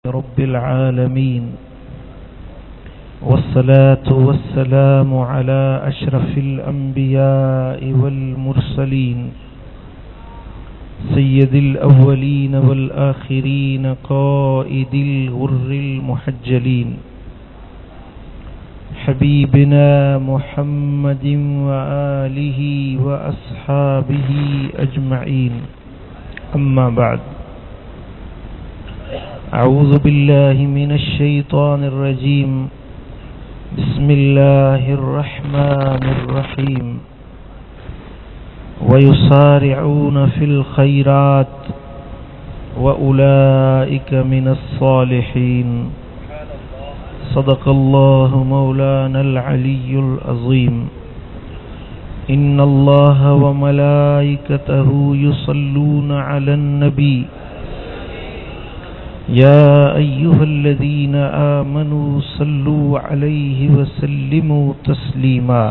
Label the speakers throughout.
Speaker 1: رب العالمين، والصلاة والسلام على أشرف الأنبياء والمرسلين سيد الأولين والآخرين قائد الغر المحجلين حبيبنا محمد وآله وأصحابه أجمعين. أما بعد، أعوذ بالله من الشيطان الرجيم. بسم الله الرحمن الرحيم. ويسارعون في الخيرات وأولئك من الصالحين. صدق الله مولانا العلي العظيم. إن الله وملائكته يصلون على النبي يا أيها الذين آمنوا صلوا عليه وسلموا تسليما.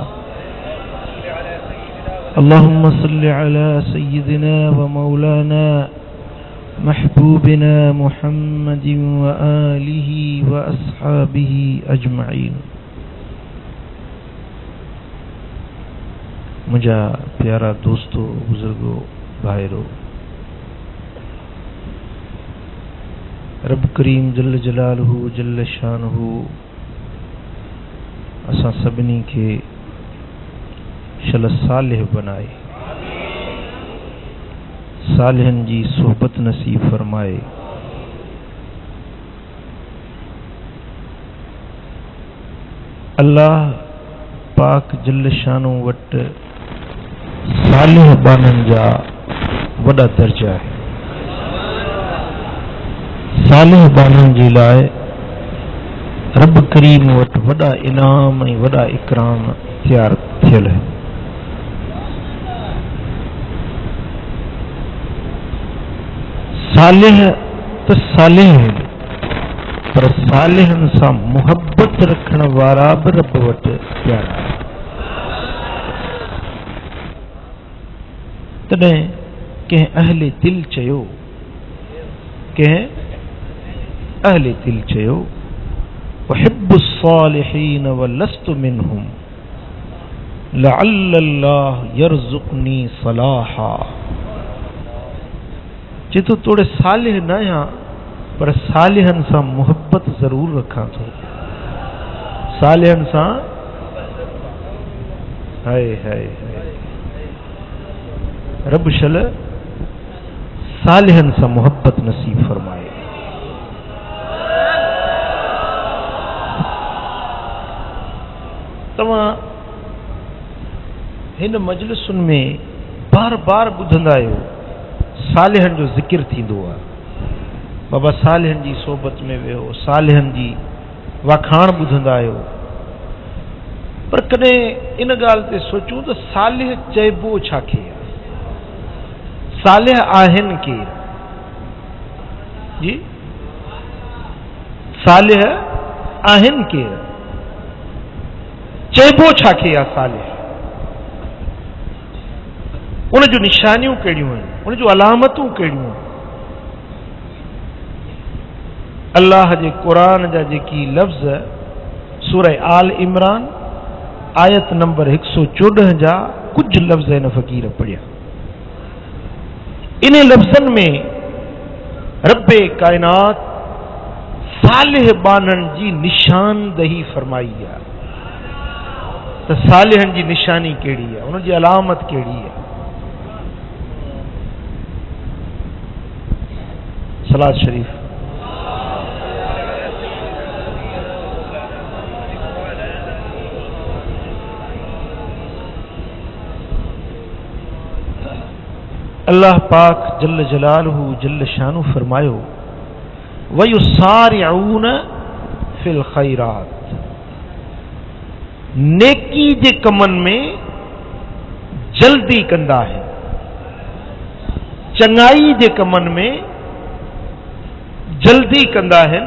Speaker 1: اللهم صل على سيدنا ومولانا محبوبنا محمد وآله وأصحابه أجمعين. मुझा प्यारा दोस्तों, बुजुर्गों, भाइरों, रब करीम जल्ल जलालहू जल्ल शानहू असां सभिनी खे शल सालिह बनाए, सालिहन जी सोहबत नसीब फरमाए। अल्लाह पाक जल्ल शानो वट सालिह बानन जा वॾा दर्जा है। सालिह बानन जे लाइ रब करीम वट वॾा इनाम ऐं वॾा इकराम तैयार थियल है। सालिह त सालिह है, पर सालिहन सां मुहब्बत रखण वारा बि रब वट तैयार है। तॾहिं कंहिं अहले दिल चयो, कंहिं अहले दिल चयो, उहिब्बु सालिहीन वलस्तु मिनहुम लअल्ल अल्लाह यरज़ुक़नी सलाहा। चेतो तोड़े सालिह न आहियां, पर सालिहन सां मुहब्बत ज़रूर रखां थो। सालिहन सां हाय हाय हाय, रब शल सालिहन सां मुहब्बत नसीब फरमाए। तव्हां हिन मजलिसुन में बार बार ॿुधंदा आहियो सालिहन जो ज़िक्र थींदो आहे। बाबा सालिहन जी सोबत में वियो, सालिहन जी वाखाण ॿुधंदा आहियो, पर कॾहिं इन ॻाल्हि ते सोचूं त सालिह चइबो छा खे आहे? सालिह आहिनि केरु? जी, सालिह आहिनि केरु? चइबो छा खे आहे सालिह? उन जूं निशानियूं कहिड़ियूं आहिनि? उन जूं अलामतूं कहिड़ियूं आहिनि? अल्लाह जे क़ुरान जा जेकी लफ़्ज़ सूरह आल इमरान आयत नंबर 114 जा कुझु लफ़्ज़ हिन फ़क़ीर पढ़िया। इन लफ़्ज़नि में रब्बे कायनात सालिह बानन जी निशानदही फरमाई आहे। त सालिहन जी निशानी कहिड़ी आहे, उन जी अलामत कहिड़ी आहे? सलात शरीफ। अल्लाह पाक जल्ल जलालहू जल्ल शानु फरमायो, वयुसारिऊन फिल खैरात। नेकी जे कमन में जल्दी कंदा है, चंगाई जे कमन में जल्दी कंदा है।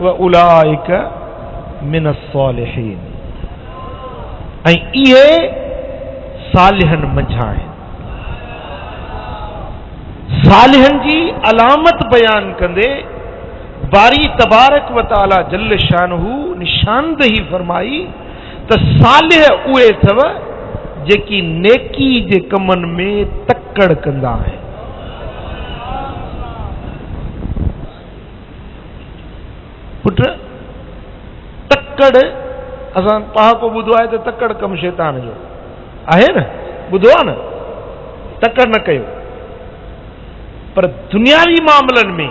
Speaker 1: व उलाइक मिन अस्सालिहीन, ऐं इहे सालिहन मंझां आहिनि। सालिहन जी अलामत बयान कंदे बारी तबारक व ताला जल शानहू निशानदही फरमाई त सालिह उहे अथव जेकी नेकी जे कमनि में तकड़ कंदा आहिनि। पुट तकड़ असां पहाको ॿुधो आहे त तकड़ कमु शैतान जो आहे न, ॿुधो आहे न, तकड़ न कयो। पर दुनियावी मामलनि में,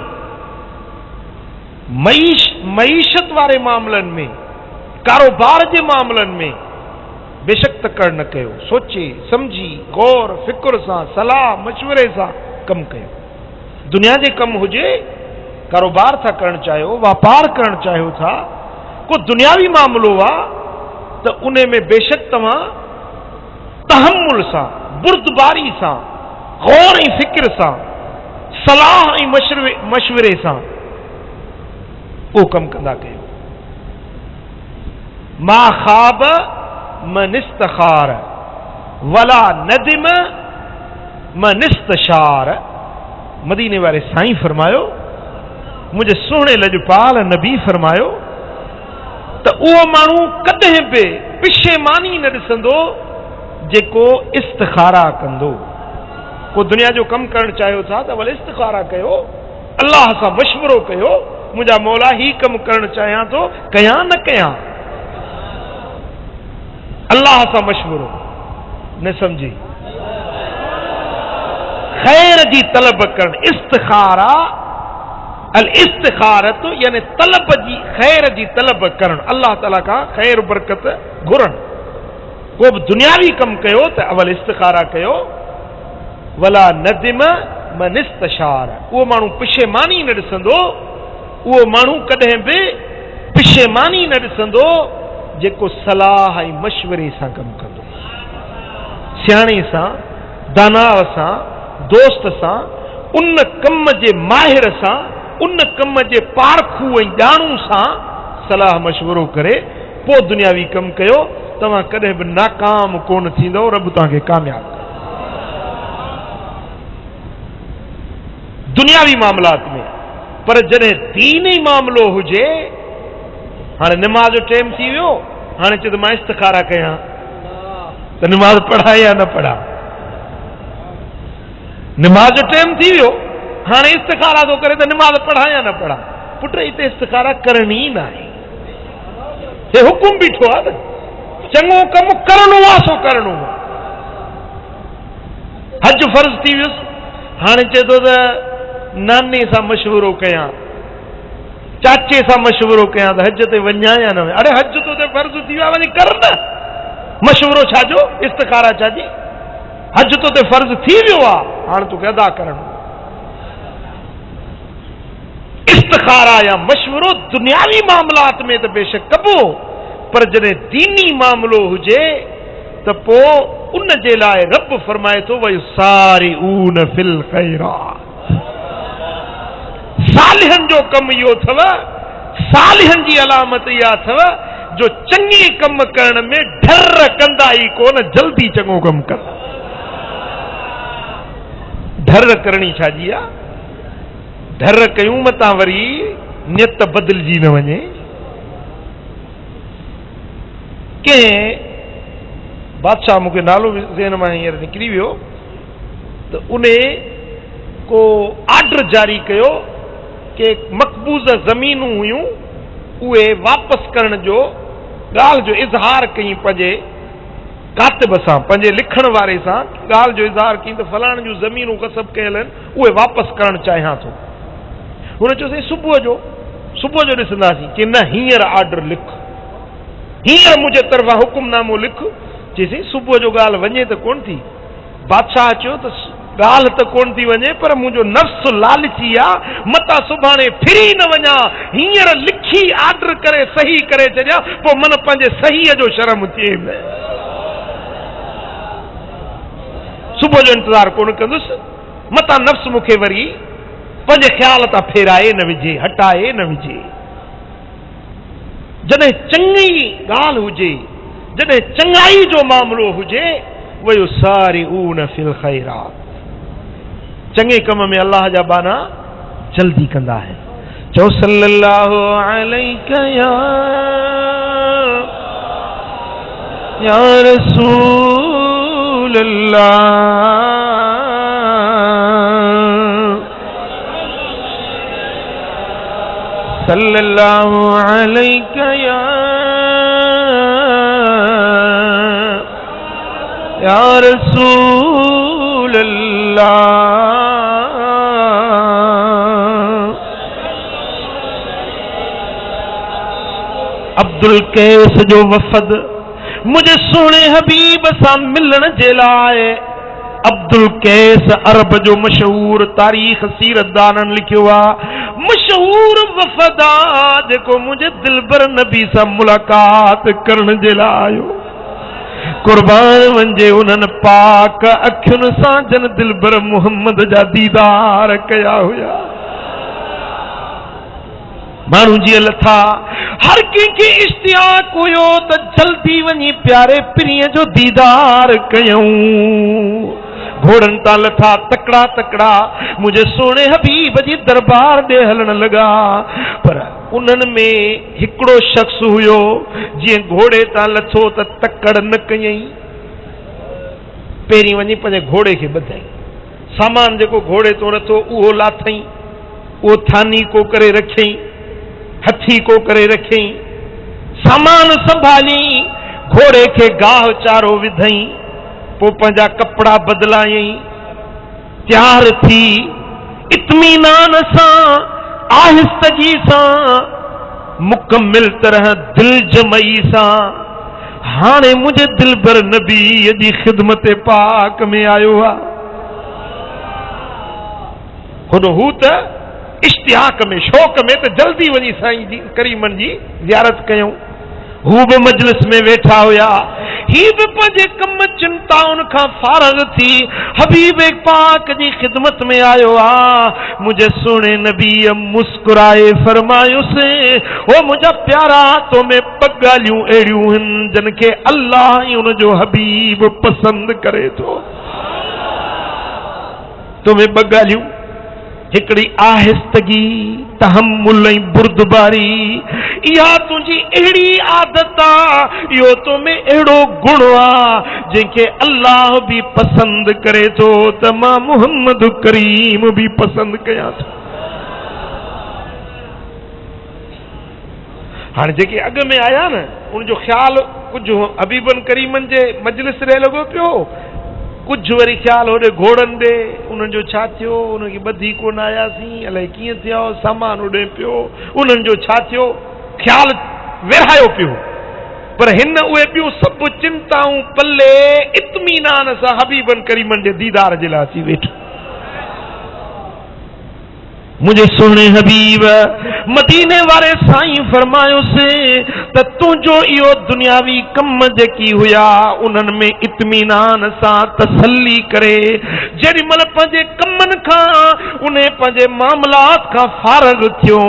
Speaker 1: मईशत वारे मामलनि में, कारोबार जे मामलनि में बेशक तकड़ न कयो। सोचे समझी गौर फिक्र सां सलाह मशवरे सां कमु कयो। दुनिया जे कमु हुजे, कारोबार था करणु चाहियो, वापार करणु चाहियो था, को दुनियावी मामलो आहे त उन में बेशक तव्हां तहम्मुल सां, बुर्दबारी सां, गौर ऐं फिक्र सां, सलाह ऐं मशवरे सां उहो कमु कंदा कयो। मा ख़ाब मन इस्तखार वला नदिम मन इस्तशार। मदीने वारे साईं फरमायो, मुंहिंजे सुहिणे लॼपाल नबी फरमायो त उहो माण्हू कॾहिं बि पिशेमानी न ॾिसंदो जेको इस्तिखारा कंदो। को दुनिया जो कमु करणु चाहियो था त भले इस्तिखारा कयो, अल्लाह सां मशवरो कयो, मुंहिंजा मौला ही कमु करणु चाहियां थो, कयां न कयां, अल्लाह सां मशवरो न समझी खैर जी तलब करण। इस्तिखारा अल इस्तिखारत यानी तलब जी, खैर जी तलब करण, अल्लाह ताला का खैर बरकत घुरण। को बि दुनियावी कमु कयो त अवल इस्तिखारा कयो। वला नदिम मन इस्तशार, उहो माण्हू पिशेमानी न ॾिसंदो, उहो माण्हू कॾहिं बि पिशेमानी न ॾिसंदो जेको सलाह ऐं मशवरे सां कमु कंदो, सियाणे सां, दानाव सां, दोस्त सां, उन कम जे माहिर सां, उन कम जे पारखू ऐं ॼाणू सां सलाह मशवरो करे पोइ दुनियावी कमु कयो। तव्हां कॾहिं बि नाकाम कोन थींदो, रब तव्हांखे कामयाब करे। दुनियावी मामलात में। पर जॾहिं दीनी मामलो हुजे, हाणे निमाज़ जो टाइम थी वियो, हाणे चए त मां इस्तिखारा कयां त निमाज़ पढ़ा या न पढ़ा। निमाज़ जो टाइम थी वियो, हाणे इस्तिखारा थो करे त निमाज़ पढ़ा या न पढ़ा। पुट हिते इस्तिखारा करणी ई न आहे, हे हुकुम बीठो आहे न, चङो कमु करणो आहे सो करणो आहे। हज फर्ज़ थी वियुसि, हाणे चए थो त नाने सां मशवरो कयां, चाचे सां मशवरो कयां त हज ते वञा या न वञा। अरे हज तो ते फर्ज़ थी वियो आहे, वञी कर न, मशवरो छाजो, इस्तिखारा छाजी। हज तो ते फर्ज़ थी वियो आहे, हाणे तोखे अदा करणो। इस्तिखारा या मशवरो दुनियावी मामलात में त बेशक कबो, पर जॾहिं दीनी मामलो हुजे त पोइ उन जे लाइ रब फरमाए थो वयुसारिऊन फिल खैरात। सालिहनि जो कमु इहो अथव, सालिहनि जी अलामत इहा अथव जो चङे कम करण में ढर कंदा ई कोन, जल्दी चङो कमु कंदा। ढर करणी छाजी आहे? ढर कयूं मतां वरी नियत बदिलजी न वञे। कंहिं बादशाह, मूंखे नालो ज़हन मां हींअर निकिरी वियो, त उन को आर्डर जारी कयो कि मक़बूज़ ज़मीनूं हुयूं उहे वापसि करण जो ॻाल्हि जो इज़हार कई, पंहिंजे कातिब सां, पंहिंजे लिखण वारे सां ॻाल्हि जो इज़हार कई त फलाणे जूं ज़मीनूं कसब कयल आहिनि, उहे वापसि करणु चाहियां थो। हुन चयोसीं सुबुह जो ॾिसंदासीं कि न, हींअर आर्डर लिख, हींअर मुंहिंजे तरफ़ां हुकुमनामो लिख। चईसीं सुबुह जो ॻाल्हि वञे त कोन थी। बादशाह चयो त ॻाल्हि त कोन थी वञे, पर मुंहिंजो नफ़्स लालची आहे, मतां सुभाणे फिरी न वञा, हींअर लिखी आर्डर करे सही करे छॾियां, पोइ मन पंहिंजे सहीअ जो शर्म थिए। सुबुह जो इंतज़ार कोन कंदुसि, मतां नफ़्स मूंखे वरी पंहिंजे ख़्याल तां फेराए न विझे, हटाए न विझे। जॾहिं चङी ॻाल्हि हुजे, जॾहिं चङाई जो मामिलो हुजे, वयुसारिऊन फिल खैरात, चङे कम में अल्लाह जा बाना जल्दी कंदा आहिनि। चो सल्लल्लाहु अलैका या रसूल अल्लाह, सल्लल्लाहु अलैका या रसूल अल्लाह। अब्दुल कैस जो वफ़द मुझे सोने हबीब सां मिलण जे लाइ, अब्दुल कैस अरब जो मशहूर तारीख़ सीरतदाननि लिखियो आहे, मशहूर वफ़द आहे जेको मुंहिंजे दिलबर नबी सां मुलाक़ात करण जे लाइ आयो। कुर्बान वंजे उन्हनि पाक अखियुनि सां जन दिलबर मुहम्मद जा दीदार कया हुया। माण्हू जीअं लथा, हर कंहिंखे इश्तियाक हुयो त जल्दी वञी प्यारे पीरीअ जो दीदार कयूं। घोड़नि तां लथा तकड़ा तकड़ा मुंहिंजे सोने हबीब जी दरबार ॾे हलण लॻा, पर उन्हनि में हिकिड़ो शख्स हुयो, जीअं घोड़े तां लथो त तकड़ न कयई, पहिरीं वञी पंहिंजे घोड़े खे ॿधई, सामान जेको घोड़े तो लथो उहो लाथई, उहो थानी को करे रखियई, हथी को करे रखियई, सामान संभाली, घोड़े खे गाह चारो विधई, पोइ पंहिंजा कपड़ा बदलायई, तैयार थी इत्मीनान सां आहिस्तगी सां मुकम्मिल तरह दिल जमई सां हाणे मुंहिंजे दिलबर नबी जी ख़िदमत पाक में आयो आहे। हू त इश्तियाक में शौक़ में त जल्दी वञी साईं जी करीमन जी ज़ियारत कयूं। हू भी मजलिस में वेठा हुया, ही भी पंहिंजे कम चिंताउनि खां फारग थी हबीब पाक जी खिदमत में आयो आ। मुझे सुने नबी मुस्कुराए फरमायुसि, ओ मुझा प्यारा तो में पगालियूं अहिड़ियूं आहिनि जिन खे अल्लाह ई उन जो हबीब पसंद करे थो। तो में बगालियूं, हिकड़ी आहिस्तगी, तहम्मुल ऐं बुर्दबारी, इहा तुंहिंजी अहिड़ी आदत आहे, इहो तो में अहिड़ो गुण आहे जंहिंखे अल्लाह बि पसंदि करे थो त मां मुहम्मद करीम बि पसंदि कयां थो। हाणे जेके अॻ में आया न उनजो ख़्यालु कुझु हबीबन करीमन जे मजलिस ॾे लॻो पियो, कुझु वरी ख़्यालु होॾे घोड़नि ॾे, उन्हनि जो छा थियो, उनखे ॿधी कोन आयासीं, अलाए कीअं थियो, सामान उॾे पियो, उन्हनि जो छा थियो, ख़्यालु विरहायो पियो। पर हिन उहे ॿियूं सभु चिंताऊं पल्ले इत्मीनान सां हबीबन करीमन जे दीदार जे लाइ अची वेठो। मुझे सुने हबीब मदीने वारे साईं फरमायोसे त तुंहिंजो इहो दुनियावी कम जेकी हुया उन्हनि में इत्मीनान सां तसल्ली करे जेॾी महिल पंहिंजे कमनि खां उन पंहिंजे मामलात खां फारग थियो,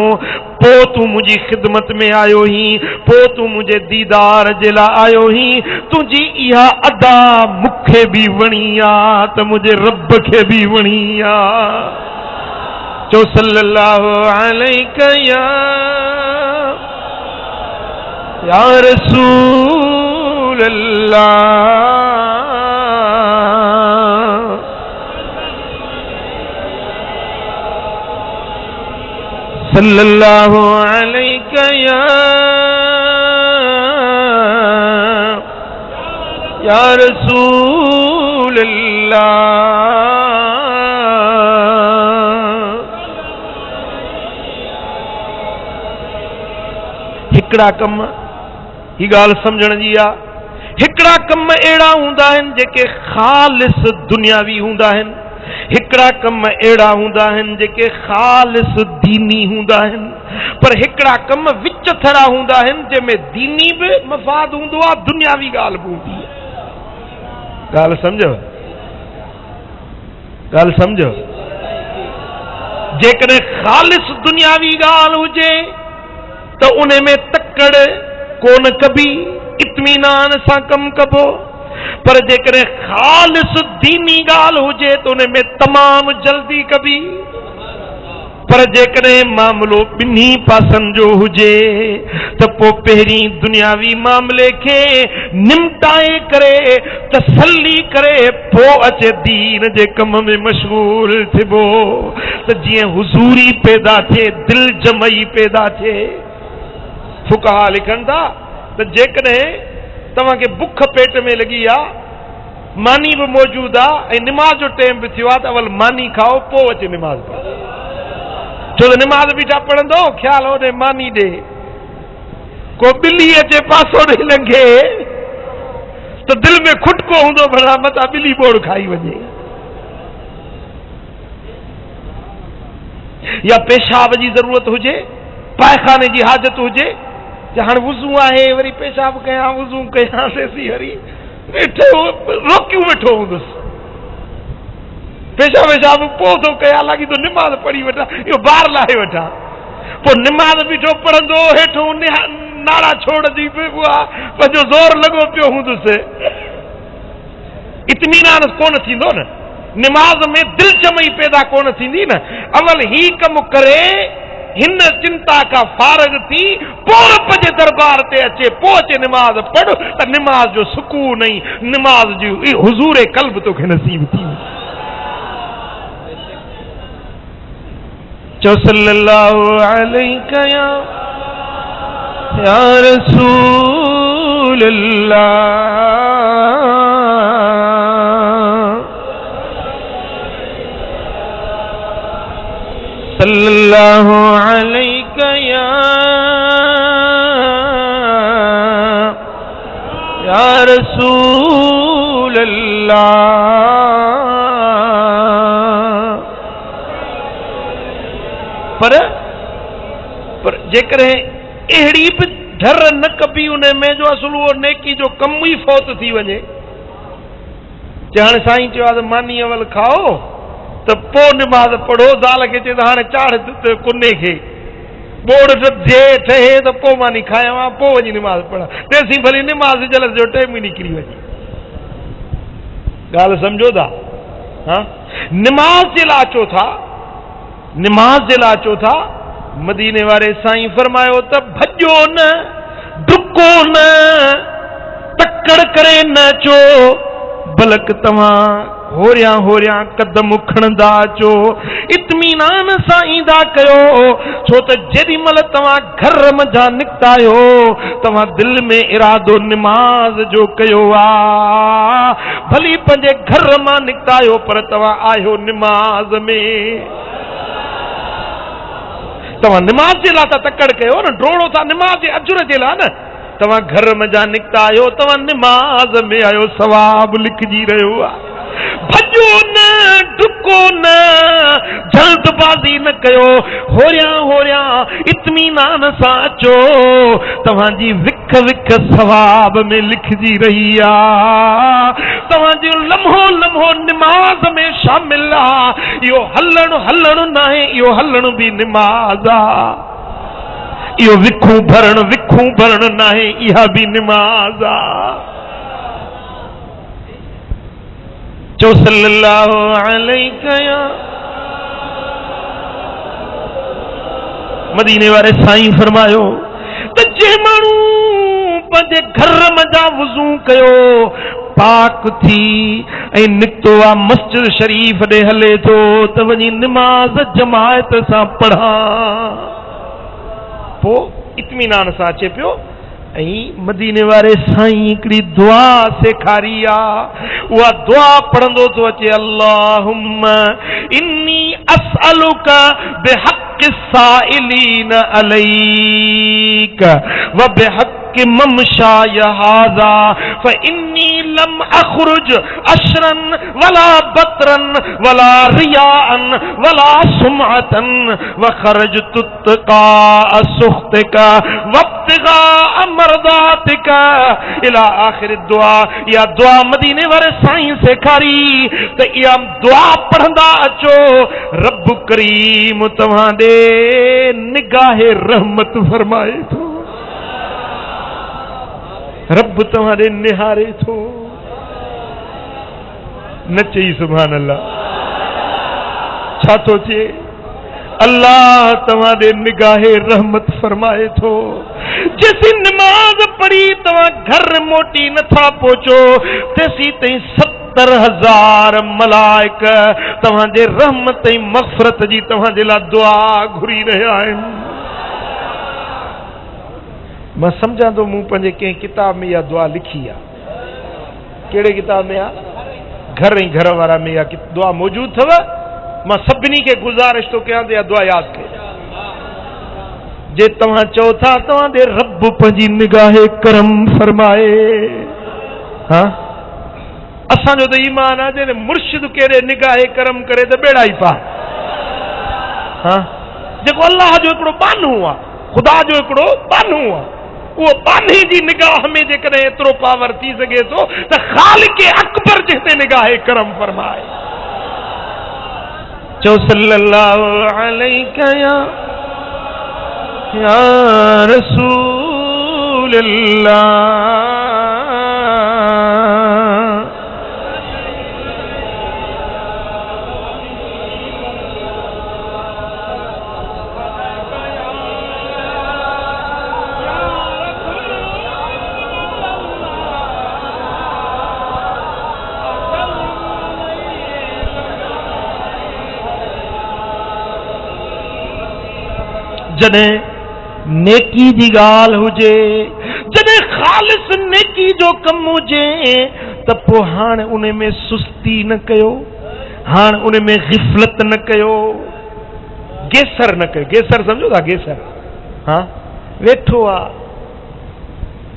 Speaker 1: पोइ तूं मुंहिंजी ख़िदमत में आयो ही, पोइ तूं मुंहिंजे दीदार जे लाइ आयो ही। तुंहिंजी इहा अदा मूंखे बि वणी आहे त मुंहिंजे रब खे बि वणी आहे। चो सल्लल्लाहु अलैका या रसूल अल्लाह, सल्लल्लाहु अलैका या रसूल अल्लाह। हिकड़ा कम ही ॻाल्हि समझण जी आहे, हिकड़ा कम अहिड़ा हूंदा आहिनि जेके ख़ालिस दुनियावी हूंदा आहिनि, हिकड़ा कम अहिड़ा हूंदा आहिनि जेके ख़ालिस दीनी हूंदा आहिनि, पर हिकड़ा कम विच थरा हूंदा आहिनि जंहिंमें दीनी बि मफ़ाद हूंदो आहे, दुनियावी ॻाल्हि बि हूंदी आहे। ॻाल्हि सम्झो, ॻाल्हि सम्झो। जेकॾहिं ख़ालिस दुनियावी ॻाल्हि हुजे तो उन्हें में तकड़ कोन कबी, इत्मीनान सां कम कबो, पर जेकॾहिं ख़ालिस दीनी ॻाल्हि हुजे तो उन्हें में तमाम जल्दी कबी। पर जेकॾहिं मामलो ॿिन्ही पासनि जो हुजे त पोइ पहिरीं दुनियावी मामले खे निमटाए करे तसल्ली करे पोइ अचे दीन जे कम में मशगूल थिबो त जीअं हुज़ूरी पैदा थिए, दिल जमई पैदा थिए। फुक़हा लिखनि था त जेकॾहिं तव्हांखे बुख पेट में लॻी आहे, मानी बि मौजूदु आहे ऐं निमाज़ जो टाइम बि थियो आहे त अवल मानी खाओ पोइ अचे निमाज़ पढ़ो। छो त निमाज़ बीठा पढ़ंदो ख्याल होॾे मानी ॾे, को ॿिली अचे पासो ॾेई लंघे त दिलि में खुटको हूंदो भला मथां ॿिली बोड़ खाई वञे। या पेशाब जी ज़रूरत हुजे, पायखाने जी हाजत हुजे, हाणे वुज़ू आहे वरी पेशाब कयां वुज़ू कयां सेसी हरी रोकियूं वेठो हूंदुसि, पेशाब पोइ थो कयां लॻी तो निमाज़ पढ़ी वठां, इहो ॿार लाहे वठां। पोइ निमाज़ बीठो पढ़ंदो, हेठो नाड़ा छोड़ंदी पंहिंजो ज़ोर लॻो पियो हूंदुसि, इत्मीनान कोन थींदो न, निमाज़ में दिलजमई पैदा कोन थींदी न। अवल ही कमु करे हिन चिंता का फारग थी पोइ रब जे दरबार ते अचे, पोइ अचे निमाज़ पढ़ त निमाज़ जो सुकून ऐं निमाज़ जी हुज़ूर क़ल्ब तोखे नसीब थी। चो सल्लल्लाहु अलैहि या रसूल अल्लाह, सल्लल्लाहु अलैहि या रसूल अल्लाह। पर जेकॾहिं अहिड़ी बि डर न कबी उन में जो असुल उहो नेकी जो कमु ई फौत थी वञे, हाणे साईं चयो आहे त मानी अवल खाओ त पोइ निमाज़ पढ़ो, ज़ाल खे चए त हाणे चाढ़ कुने खे बोड़ जे ठहे त पोइ मानी खायां पोइ वञी निमाज़ पढ़ा, तेसीं भली निमाज़ जलस जो टाइम ई निकिरी वञे। ॻाल्हि सम्झो था? हा, निमाज़ जे लाइ अचो था, निमाज़ जे लाइ अचो था। मदीने वारे साईं फरमायो त भॼो न, डुको न, तकड़ करे न अचो, बल्कि तव्हां होरियां होरियां कदम खणंदा अचो, इत्मीनान सां ईंदा कयो। छो त जेॾी महिल तव्हां घर मंझां निकिता आहियो, तव्हां दिलि में इरादो निमाज़ जो कयो आहे, भली पंहिंजे घर मां निकिता आहियो पर तव्हां आहियो निमाज़ में। तव्हां निमाज़ जे लाइ त तकड़ कयो न, डोड़ो था निमाज़ जे अजुर जे लाइ न। तव्हां घर मंझां निकिता आहियो, तव्हां निमाज़ में आहियो, सवाब लिखजी रहियो आहे। भॼो न, डुको न, जल्दबाज़ी न कयो, होरियां होरियां इत्मीनान सां अचो, तव्हांजी विख विख सवाब में लिखजी रही आहे, तव्हांजो लम्हो लम्हो निमाज़ में शामिल आहे। इहो हलणु न आहे, इहो हलणु बि निमाज़ आहे। इहो विखूं भरणु न आहे, इहा बि निमाज़ आहे। चो सल्लल्लाहु अलैहि या मदीने वारे साईं फरमायो त जे माण्हू पंहिंजे घर मंझां वुज़ू कयो, पाक थी ऐं निकितो आहे मस्जिद शरीफ ॾे हले थो त वञी निमाज़ जमायत सां पढ़ा, पोइ इत्मीनान सां अचे पियो। ऐं मदीने वारे साईं हिकिड़ी दुआ सेखारी आहे, उहा दुआ पढ़ंदो थो अचे, अल्लाहुम्मा इन्नी अस्अलुका बिहक़्क़ि साइलीन अलैक व बिहक़्क़ि ममशाय हाज़ा फइन्नी लम अखरुज अशरन वला बतरन वला रियाअन वला सुमअतन व खरजतु तक़ा सुख्तिका वब्तिगा मरदातिका इला आखिर दुआ। या दुआ मदीने वारे साईं सेखारी त इहा दुआ पढ़ंदा अचो, रब करीम तव्हां ॾे निगाहे रहमत फरमाए थो, रब तव्हां ॾे निहारे थो। न चई सुभान अल्लाह, छा थो चए? अल्लाह तव्हांजे निगाहे रहमत फरमाए थो। जेसी नमाज पढ़ी तव्हां घर मोटी नथा पहुचो तेसी ताईं 70,000 मलाइक तव्हांजे रहमत ऐं मग़फ़िरत जी तव्हांजे लाइ दुआ घुरी रहिया आहिनि। मां सम्झां थो मूं पंहिंजे कंहिं किताब में इहा दुआ लिखी आहे। कहिड़े किताब में आहे? घर ऐं घर वारा में इहा दुआ मौजूदु अथव। मां सभिनी खे गुज़ारिश थो कयां त इहा दुआ यादि कयो। जे तव्हां चओ था तव्हांजे रब पंहिंजी निगाहे करम फरमाए, हा असांजो त ईमान आहे जॾहिं मुर्शिद कहिड़े निगाहे करम करे त बेड़ा ई पार। हा जेको अल्लाह जो हिकिड़ो बानू आहे, ख़ुदा जो हिकिड़ो बानू आहे, उहो बानी जी निगाह में जेकॾहिं एतिरो पावर थी सघे थो त ख़ालिक़ अकबर जे हिते निगाहे करम फरमाए। चो सल्लल्लाहु अलैहि या रसूल अल्लाह। जॾहिं नेकी जी ॻाल्हि हुजे, जॾहिं ख़ालिस नेकी जो कमु हुजे त पोइ हाणे उन में सुस्ती न कयो, हाणे उन में ग़िफ़लत न कयो, गेसर न कयो। गेसर सम्झो था? गेसर हा वेठो आहे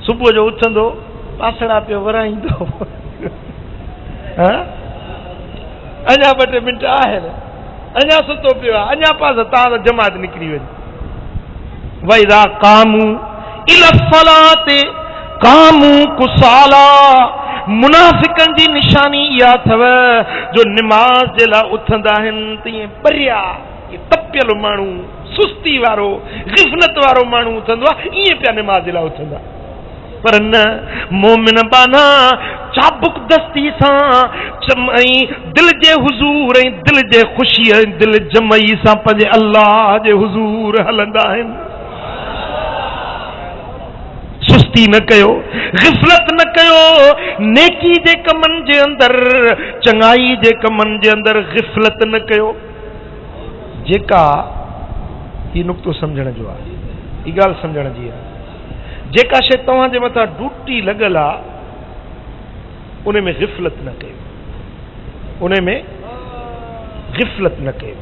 Speaker 1: सुबुह जो उथंदो पासड़ा पियो वराईंदो, हा अञा 2 टे मिंट आहिनि, अञा सुतो पियो आहे, अञा पास तव्हां जमात निकिरी वञे। वैदा कामू इला सलाते कामू कुसाला। मुनाफ़िकनि जी निशानी इहा अथव जो निमाज़ जे लाइ उथंदा आहिनि तीअं परिया तपियल माण्हू, सुस्ती वारो, ग़िफ़लत वारो माण्हू उथंदो आहे, ईअं पिया निमाज़ जे लाइ उथंदा। पर न, मोमिन बाना चाबुक दस्ती सां दिल जे हुज़ूर ऐं दिल जे ख़ुशी ऐं दिल जमई सां पंहिंजे अल्लाह जे हुज़ूर हलंदा आहिनि। सुस्ती न कयो, ग़िफ़लत न कयो, नेकी जे कमनि जे अंदरि, चङाई जे कमनि जे अंदरि ग़िफ़लत न कयो। जेका ही नुक़्तो सम्झण जो आहे, ही ॻाल्हि सम्झण जी आहे, जेका शइ तव्हांजे मथां ड्यूटी लॻल आहे उन में ग़िफ़लत न कयो, उन में ग़िफ़लत न कयो।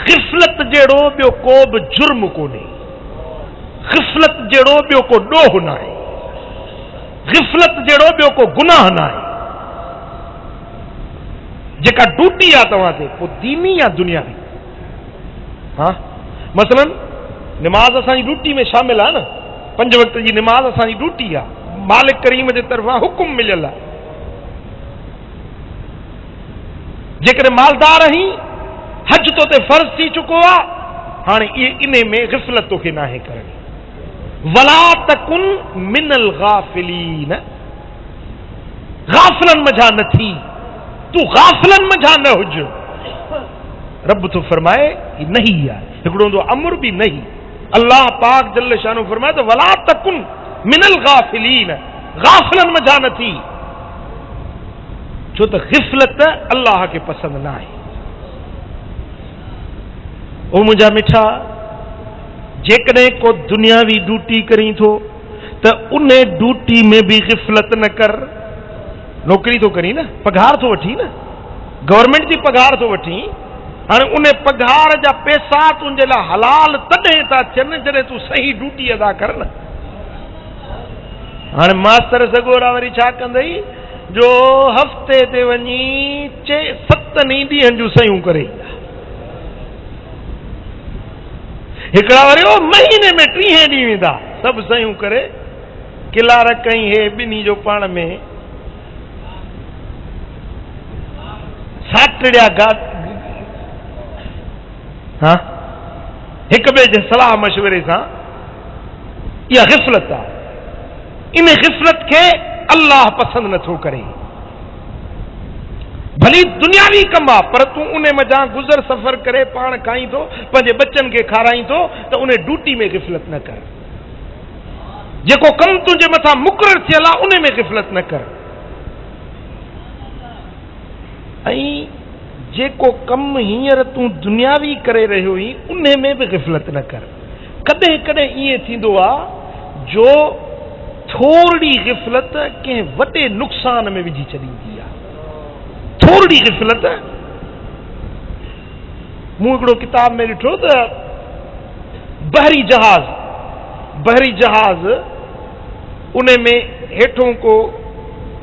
Speaker 1: ग़िफ़लत जहिड़ो ॿियो को बि जुर्म कोन्हे, ग़िफ़लत जहिड़ो ॿियो को ॾोह न आहे, ग़िफ़लत जहिड़ो ॿियो को गुनाह न आहे। जेका ड्यूटी आहे तव्हां ते, पोइ दीनी या दुनियावी, हा मसलन निमाज़ असांजी ड्यूटी में शामिल आहे न, 5 वक़्त जी निमाज़ असांजी ड्यूटी आहे, मालिक करीम जे तरफ़ां हुकुम मिलियल आहे। जेकॾहिं मालदार आहीं, हज तो ते फर्ज़ थी चुको आहे, हाणे इन में ग़िफ़लत तोखे नाहे करणी। वला तकुन मिनल गाफ़िलीन, गाफ़िलन मझा न थी, तू गाफ़िलन मझा न हुज। रब तो फरमाए ही नहीं आहे, हिकिड़ो हूंदो अमर बि नहीं। अल्लाह पाक जल्ल शानो फरमाए तो वला तकुन मिनल गाफ़िलीन, गाफ़िलन मझा न थी, छो त ग़िफ़लत अल्लाह खे पसंदि न आहे। ओ मुंहिंजा मिठा, जेकॾहिं को दुनियावी ड्यूटी करी थो त उन ड्यूटी में भी ग़िफ़लत न कर। नौकरी तो करी न, पघार तो वठी न, गवर्नमेंट जी पघार तो वठी, हाणे उन पघार जा पैसा तुंहिंजे लाइ हलाल तॾहिं था थियनि जॾहिं तूं सही ड्यूटी अदा कर न। हाणे मास्तर सगोरा वरी छा कंदई जो हफ़्ते ते वञी 7 ॾींहंनि जूं सयूं करे ईंदा, हिकिड़ा वरी महीने में 30 ॾींहं वेंदा, सभु सयूं करे किलार कई हे ॿिन्ही जो पाण में साटड़िया हा हिक ॿिए जे सलाह मशवरे सां। इहा ग़िफ़लत आहे, इन ग़िफ़लत खे अल्लाह पसंदि नथो करे। भली दुनियावी कम आहे, पर तूं उन मज़ा गुज़र सफ़र करे पाण खाई थो, पंहिंजे बच्चनि खे खाराई थो, त उन ड्यूटी में ग़िफ़लत न कर। जेको कमु तुंहिंजे मथां मुक़ररु थियल आहे उन में ग़िफ़लत न कर। ऐं जेको कमु हींअर तूं दुनियावी करे रहियो आहीं उन में बि ग़िफ़लत न कर। कॾहिं कॾहिं ईअं थींदो आहे जो थोरी ग़िफ़लत कंहिं वॾे नुक़सान में विझी छॾींदी आहे। थोरी ग़िफ़लत, मूं हिकिड़ो किताब में ॾिठो त बहरी जहाज़ उन में हेठों को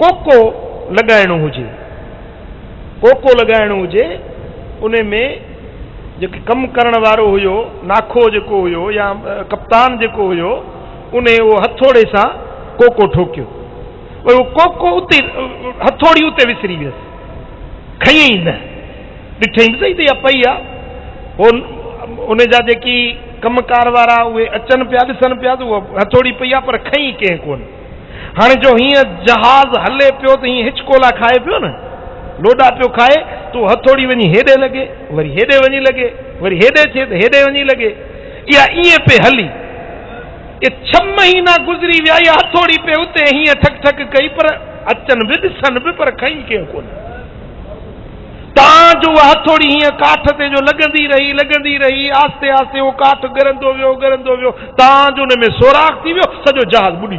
Speaker 1: कोको लॻाइणो हुजे, उन में जेके कमु करण वारो हुयो, नाखो जेको हुयो या कप्तान जेको हुयो, उन उहो हथोड़े सां कोको ठोकियो, उहो कोको उते हथोड़ी उते विसरी वियसि, खईं न, ॾिठई सही त इहा पई आहे। उन जा जेकी कमकार वारा उहे अचनि पिया ॾिसनि पिया त उहा हथोड़ी पई आहे, पर खईं कंहिं कोन। हाणे जो हीअं जहाज़ हले पियो त हीअं हिचकोला खाए पियो न, लोॾा पियो खाए, तो हथोड़ी वञी हेॾे लॻे, वरी हेॾे वञी लॻे, वरी हेॾे थिए त हेॾे वञी लॻे, इहा ईअं पे हली। 6 महीना गुज़री विया, इहा हथोड़ी पे उते हीअं ठक ठक कई, पर अचनि बि ॾिसनि बि, पर खईं कंहिं कोन। जो उहा हथोड़ी हीअं काठ ते जो लॻंदी रही, आस्ते आस्ते उहो काठ ॻरंदो वियो, जो हुन में सोराख़ थी वियो, सॼो जहाज़ बुॾी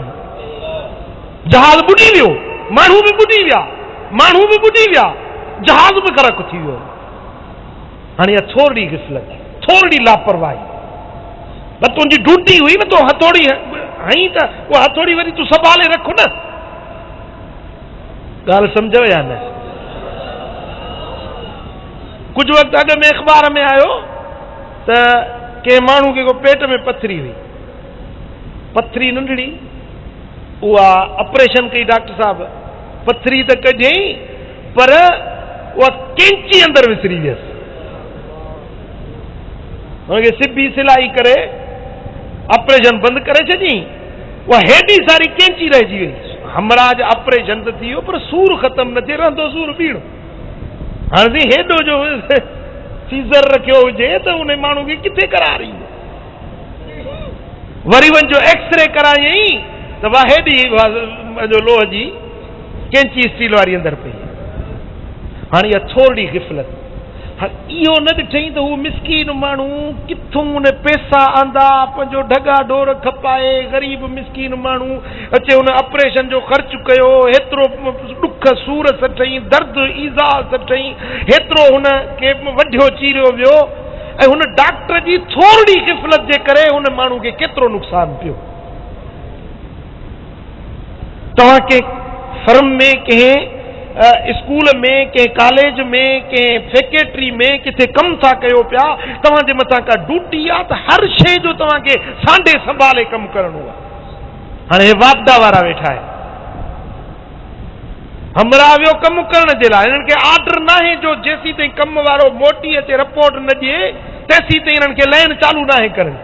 Speaker 1: वियो, माण्हू बि बुॾी विया, जहाज़ बि ग़रक़ थी वियो। हाणे इहा थोरी ग़िफ़लत, थोरी लापरवाही, पर तुंहिंजी ड्यूटी हुई न, तो हथोड़ी हई त उहा हथोड़ी वरी तूं संभाले रखो न। ॻाल्हि सम्झो या न? कुछ वक़्तु अॻु में अख़बार में आयो त कंहिं माण्हू खे को पेट में पथरी हुई, पथरी नंढड़ी, उहा ऑपरेशन कई डॉक्टर साहब, पथरी त कढियई, पर उहा कैंची अंदरि विसरी वियसि, हुनखे सिबी सिलाई करे ऑपरेशन बंदि करे छॾी, उहा हेॾी सारी कैंची रहिजी वई। हमराज ऑपरेशन त थी वियो, पर सूर ख़तमु न थिए, रहंदो सूर बीणो। हाणे हेॾो जो सीज़र रखियो हुजे त उन माण्हू खे किथे करारी, वरी वञो एक्सरे करायई त वाह हेॾी लोह जी कैंची स्टील वारी अंदरि पई। हाणे इहा थोरी ग़िफ़लत, इहो न ॾिठई त हू मिसकीन माण्हू किथों उन पैसा आंदा, पंहिंजो ढगा डोर खपाए, ग़रीब मिसकीन माण्हू अचे, हुन ऑपरेशन जो ख़र्च कयो, हेतिरो ॾुख सूर सठई, दर्द ईज़ा सठई, हेतिरो हुन खे वढियो चीरियो वियो, ऐं हुन डॉक्टर जी थोरी ग़िफ़लत जे करे हुन माण्हू खे केतिरो नुक़सान पियो। तव्हां कंहिं फर्म में, कंहिं स्कूल में, कंहिं कॉलेज में, कंहिं फैक्ट्री में किथे कमु था कयो पिया, तव्हांजे मथां का ड्यूटी आहे त हर शइ जो तव्हांखे सांडे संभाले कमु करणो आहे। हाणे वापदा वारा वेठा आहिनि, हमरा वियो कमु करण जे लाइ, हिननि खे ऑर्डर न आहे जो जेसीं ताईं कमु वारो मोटी अचे रिपोर्ट न ॾिए तेसीं ताईं हिननि खे लाइन चालू न आहे करणी।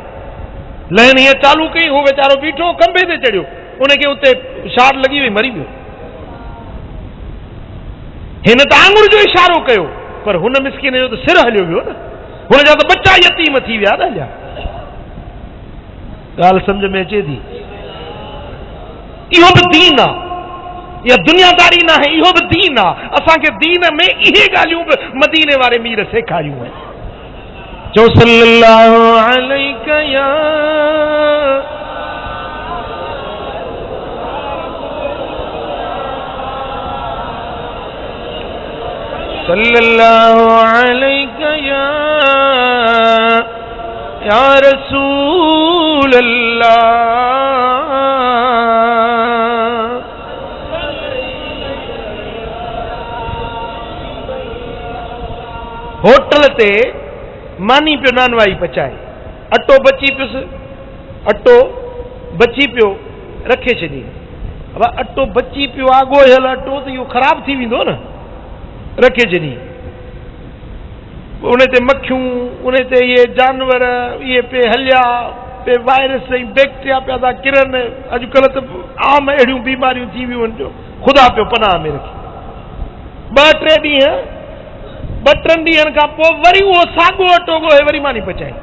Speaker 1: लाइन हीअं चालू कई, उहो वीचारो बीठो खंभे ते चढ़ियो, उनखे उते शाट लॻी वई, मरी वियो। हिन त आंगुर जो इशारो कयो, पर हुन मिसकिन जो त सिर हलियो वियो न, हुन जा त बच्चा यतीम थी विया न। ॻाल्हि सम्झ में अचे थी? इहो बि दीन आहे, इहा दुनियादारी न आहे, इहो बि दीन आहे। असांखे दीन में इहे ॻाल्हियूं बि मदीने वारे मीर सेखारियूं आहिनि। चओ सल्लल्लाहु अलैहि या सल्लल्लाहु अलैहि या रसूल अल्लाह। होटल ते मानी पियो नानवाई पचाए, अटो बची पियो रखे छॾी। अब अटो बची पियो आहे, ॻोहियल अटो, त इहो ख़राब थी वेंदो न, रखे छॾी। उन ते मक्खियूं, उन ते इहे जानवर, इहे पे हलिया, पे वायरस ऐं बैक्टीरिया पिया था किरनि। अॼुकल्ह त आम अहिड़ियूं बीमारियूं थी वियूं आहिनि जो ख़ुदा पियो पनाह में रखे। 2-3 ॾींहं 2-3 ॾींहंनि खां पोइ वरी उहो साॻियो अटो ॻोहे वरी मानी पचाई।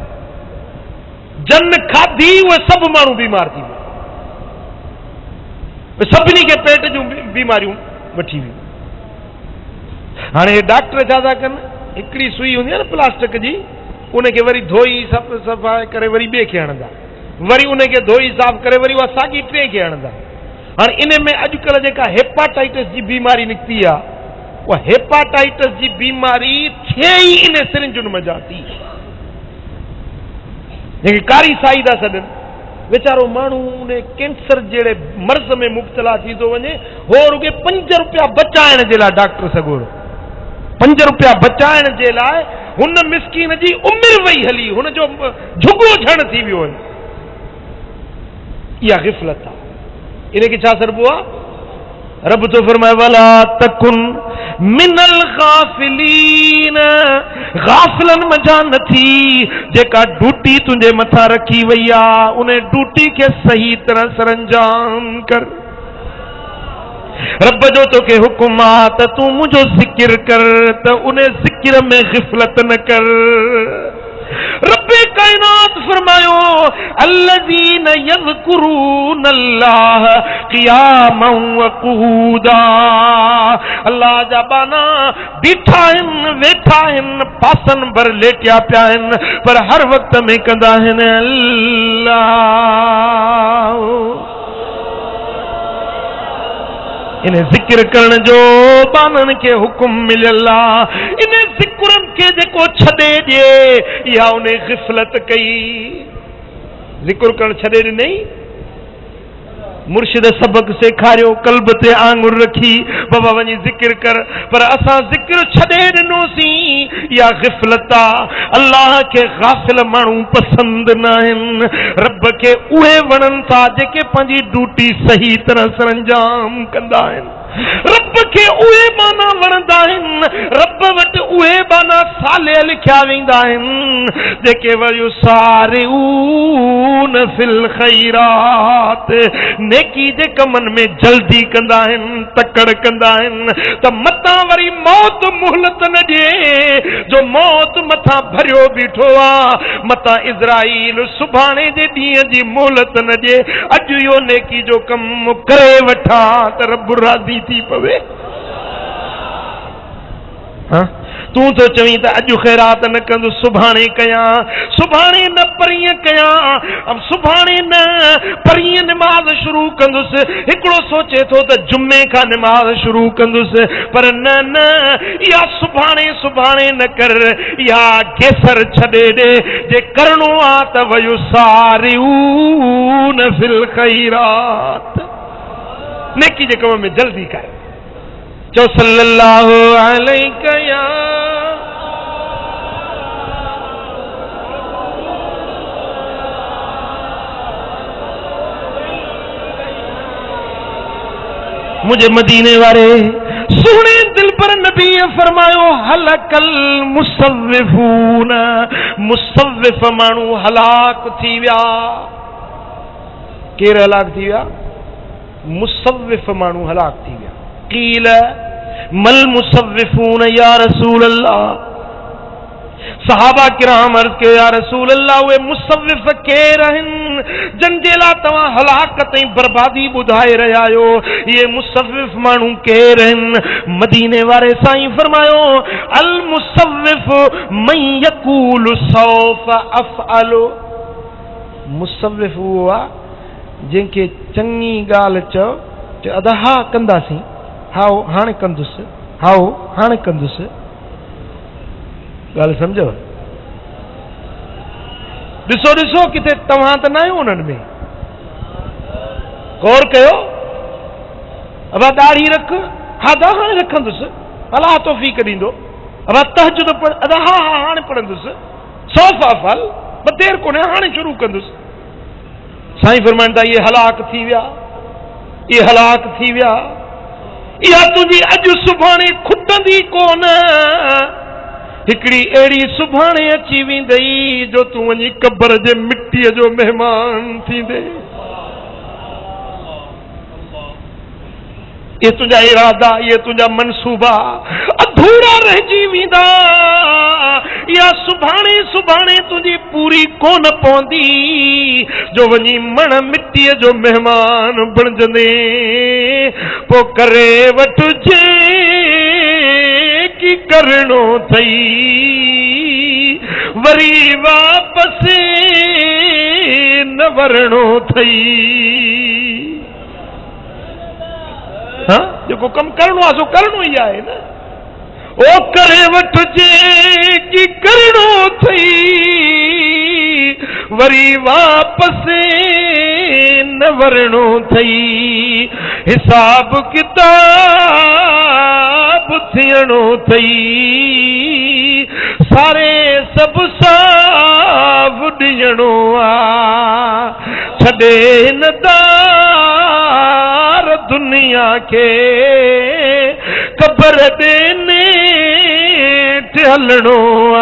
Speaker 1: जन खाधी उहे सभु माण्हू बीमार थी विया, सभिनी खे पेट जूं बीमारियूं वठी वियूं। हाणे डॉक्टर छा था कनि, हिकिड़ी सुई हूंदी आहे न प्लास्टिक जी, उनखे वरी धोई सफ़ाई करे वरी ॿिए खे हणंदा, वरी उनखे धोई साफ़ करे वरी उहा साॻी 3 खे हणंदा। हाणे इन में अॼुकल्ह जेका हेपाटाइटिस जी बीमारी निकिती आहे, उहा हेपाटाइटिस जी बीमारी थिए ई इन सिरिंजुनि मज़ा थी, जंहिंखे कारी साई था सॾनि। वीचारो माण्हू उन कैंसर जहिड़े मर्ज़ में मुब्तला थी थो वञे, हो रुॻे 5 रुपया बचाइण जे लाइ डॉक्टर सॻोरो 5 रुपया बचाइण जे लाइ हुन मिसकीन जी उमिरि वई हली, हुनजो झुगो झण थी वियो। इहा ग़िफ़लत आहे, इनखे छा सरबो आहे? रब तो फरमाए वला तकुन मिनल गाफिलीन, गाफिलन मजा न थी जेका ड्यूटी तुंहिंजे मथां रखी वई आहे, उन ड्यूटी खे सही तरह सरंजाम कर। रब जो तोखे हुकुम आहे त तूं मुंहिंजो ज़िक्र कर, त उन ज़िक्र में ग़िफ़लत न कर। रब्बे कायनात फरमायो अल्लज़ीन यज़कुरून अल्लाह क़ियामन व क़ुऊदा, अल्लाह जा बाना बीठा आहिनि, वेठा आहिनि, पासन भर लेटिया पिया आहिनि, पर हर वक़्त में कंदा आहिनि अल्लाह। इन ज़िक्र करण जो बानन खे हुकुम मिलियल आहे। इन ज़िक्रन खे जेको छॾे ॾिए इहा उन ग़िफ़लत कई। ज़िक्र करण छॾे ॾिनई, मुर्शिद सबक सेखारियो, कल्ब ते आंगुर रखी बाबा वञी ज़िक्र कर, पर असां ज़िक्र छॾे ॾिनोसीं, इहा ग़िफ़लत आहे। अल्लाह खे गाफ़िल माण्हू पसंदि न आहिनि, रब खे उहे वणनि था जेके पंहिंजी ड्यूटी सही तरह सरंजाम कंदा आहिनि। रब खे उहे माना वणंदा आहिनि, रब वटि उहे माना साले लिखिया वेंदा आहिनि जेके वरी सारिऊन फिल ख़ैरात, नेकी जे कमनि में जल्दी कंदा आहिनि, तकड़ कंदा आहिनि। त मतां वरी मौत मुहलत न ॾिए, जो मौत मथां भरियो बीठो आहे, मतां इज़राइल सुभाणे जे ॾींहं जी मुहलत न ॾिए। अॼु इहो नेकी जो कमु करे वठां त रब राज़ी थी पवे। तूं तो चवीं त अॼु ख़ैरात न कंदुसि, सुभाणे कयां, सुभाणे न परींहं कयां, अब सुभाणे न परींहं निमाज़ शुरू कंदुसि। हिकिड़ो सोचे थो त जुमे खां निमाज़ शुरू कंदुसि, पर न न, इहा सुभाणे सुभाणे न कर, इहा गेसर छॾे ॾे। जे करणो आहे त वयो सारिऊन फिल ख़ैरात, नेकी जे कम में जल्दी कर। चो सल्लल्लाहु अलैहि या मुझे मदीने वाले सोने दिल पर नबी फरमायो हलकल मुसव्विफून, मुसव्विफ मानू हलाक थी विया। केर हलाक थी विया? मुसव्विफ मानू हलाक थी विया। क़ील मल मुसव्विफून या रसूल अल्लाह, सहाबा किराम अर्ज़ कयो या रसूल अल्लाह उहे मुसव्विफ केर आहिनि जन जे लाइ तव्हां हलाकत ऐं बर्बादी ॿुधाए रहिया आहियो? इहे मुसव्विफ माण्हू केर आहिनि? मदीने वारे साईं फरमायो अल मुसव्विफ मन यक़ूलु सौफ अफ़अलु, मुसव्विफ उहो आहे जंहिंखे चङी ॻाल्हि चओ अदा हा कंदासीं, हाओ हाणे कंदुसि, हाओ हाणे कंदुसि। ॻाल्हि सम्झो? ॾिसो ॾिसो किथे तव्हां त न आहियो उन्हनि में, गौर कयो। अब दाढ़ी रख, हा दा हाणे रखंदुसि, अलाह तौफ़ीक़ ॾींदो। अब तहज्जुद पढ़, अदा हा हा हाणे पढ़ंदुसि। सौफ़ अफ़अल, देर कोन्हे हाणे शुरू कंदुसि। साईं फरमाइनि था इहे हलाक थी विया, इहे हलाक थी विया। इहा तुंहिंजी अॼु सुभाणे खुटंदी कोन, हिकिड़ी अहिड़ी सुभाणे अची वेंदई जो तूं वञी क़ब्र जे मिटीअ जो महिमान थींदे। ये तुझा इरादा, ये तुझा मनसूबा अधूरा रहिजी वेंदा या सुभाणे सुभाणे तुझी पूरी कोन पवंदी जो वञी मण मिट्टीअ जो मेहमान बणजंदे पो करे वठजे की करणो थई वरी वापस न वरणो थई। हाँ जेको कम करणो आहे सो करणो ही आहे न। ओ करे वठजे की करणो थई वरी वापस न वरणो थई। हिसाब किताब थियणो थई सारे सब साफ ॾियणो आ छॾे न दार दुनिया के कबर देने हलणो आ।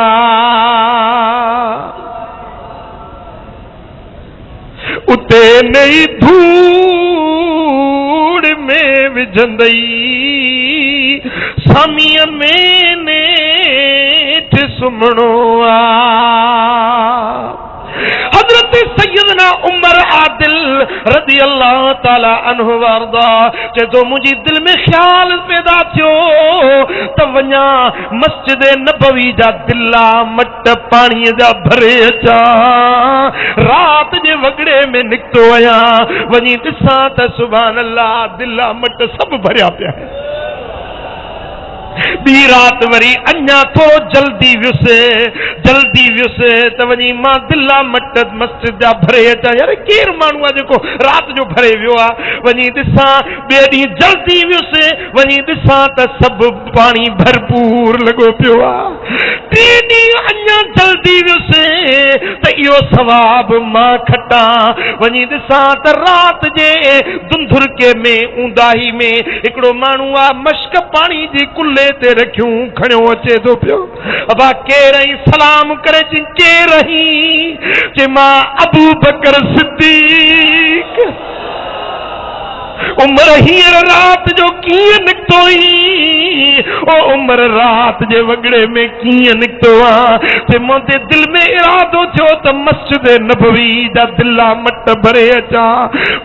Speaker 1: उते नई धूड़ में विझंदई सामीअ में नेठ सुम्हणो आ। हजरत सैयदना उमर आदिल रज़ी अल्लाह ताला अन्हु वारदा चेतो मुझी दिल में ख्याल पैदा थियो त वञा मस्जिद नबवी जा दिला मट पानी जा भरे अचा रात जे वगड़े में निकतो आया वञी ॾिसां त सुभान अल्लाह दिला मट सब भरिया पिया ॿी रात वरी अञा थोरो जल्दी वियुसि त वञी मां दिला मट मस्जिद जा भरे अचां। यार केरु माण्हू आहे जेको राति जो भरे वियो आहे वञी ॾिसां। ॿिए ॾींहुं जल्दी वियुसि वञी ॾिसां त सभु पाणी भरपूर लॻो पियो आहे। टे ॾींहं अञा जल्दी वियुसि त इहो सवाब मां खटां वञी ॾिसां त राति जे दुंधुरके में ऊंदाही में हिकिड़ो माण्हू आहे मश्क पाणी जी कुल्ले ते रखियूं खणियो अचे थो पियो। अबा केरई सलाम करे चई केरई चई मां अबू बकर सिद्दीक। उमर हींअर राति जो कीअं निकितो ई ओ उमर राति जे वगड़े में कीअं निकितो आहे ते मुंहिंजे दिल में इरादो थियो त मस्जिद नबवी जा दिला मट भरे अचां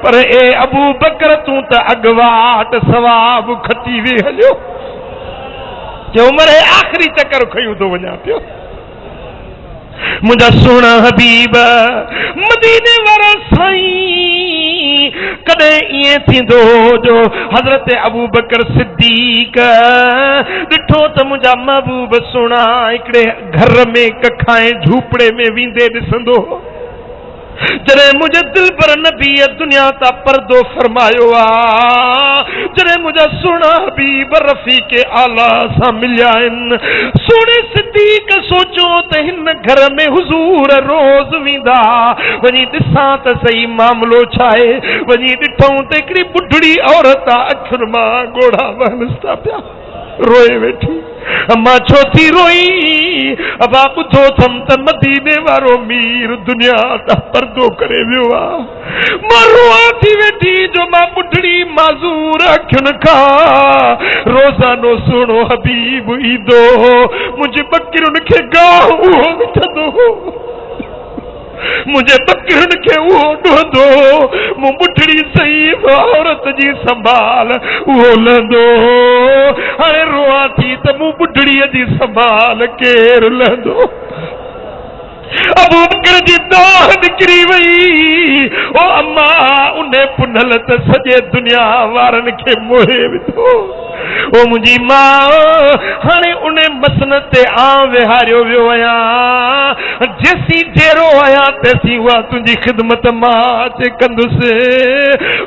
Speaker 1: पर ए अबू बकर तूं त अॻवाट सवाब खटी वे हलियो जो उमर आखिरी चक्कर खयूं थो वञा पियो। मुंहिंजा सुहिणा हबीब मदीने वारा साईं कॾहिं ईअं थींदो जो हज़रत अबू बकर सिद्दीक ॾिठो त मुंहिंजा महबूब सुहिणा हिकिड़े घर में कखाए झूपड़े में वेंदे ॾिसंदो जॾहिं मुंहिंजे दिल पर नबी दुनिया ता पर्दो फरमायो आहे जॾहिं मुंहिंजा सुहिणा हबीब रफ़ीक आला सां मिलिया आहिनि सोने सिद्दीक सोचो त हिन घर में हुज़ूर रोज़ वेंदा वञी ॾिसां त सही मामलो छा आहे वञी ॾिठूं त हिकिड़ी बुढड़ी औरत अखियुनि मां ॻोढ़ा वहनिस था पिया रोए वेठी। अम्मा छो थी रोई अबा ॿुधो थम त मदीने वारो मीर दुनिया ता पर्दो करे वियो आहे मां रोआं थी वेठी जो मां बुढड़ी माज़ूर अखियुनि खां रोज़ानो सुहिणो हबीब ईंदो मुंहिंजे बकरियुनि खे गाह उहो विझंदो मुझे बकरन के वो ढोंदो मु बुढ़ड़ी सही औरत जी संभाल वो लंदो हाणे रोआ थी त मु बुढ़ड़ी जी संभाल केर लंदो। अबू बकर जी दाह निकिरी वई ओ अम्मा उन पुनल त सॼे दुनिया वारनि खे मोहे विधो ओ मुंहिंजी मां हाणे उन मसन ते विहारियो वियो आहियां जेसी जेरो आहियां तेसी उहा तुंहिंजी ख़िदमत मां अचे कंदुसि।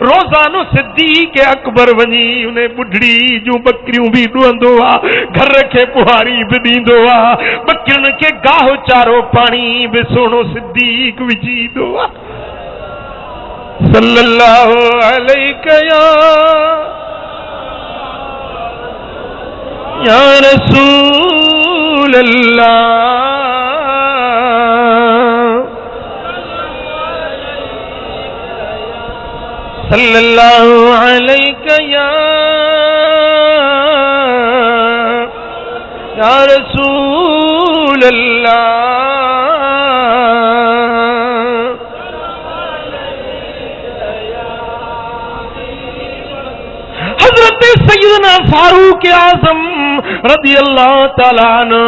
Speaker 1: रोज़ानो सिद्दीक़ अकबर वञी उन बुढ़ड़ी जूं बकरियूं बि ॾुहंदो आहे घर खे बुहारी बि ॾींदो आहे बकरियुनि खे गाहो चारो पाणी बि सुहिणो सिद्दीक़ विझी ईंदो आहे सल्लल्लाहु अलैहि या रसूल अल्लाह सल्लल्लाहु अलैहि या या रसूल अल्लाह। हजरत सैयदना फारूक आजम रदी अल्लाह ताला अन्हु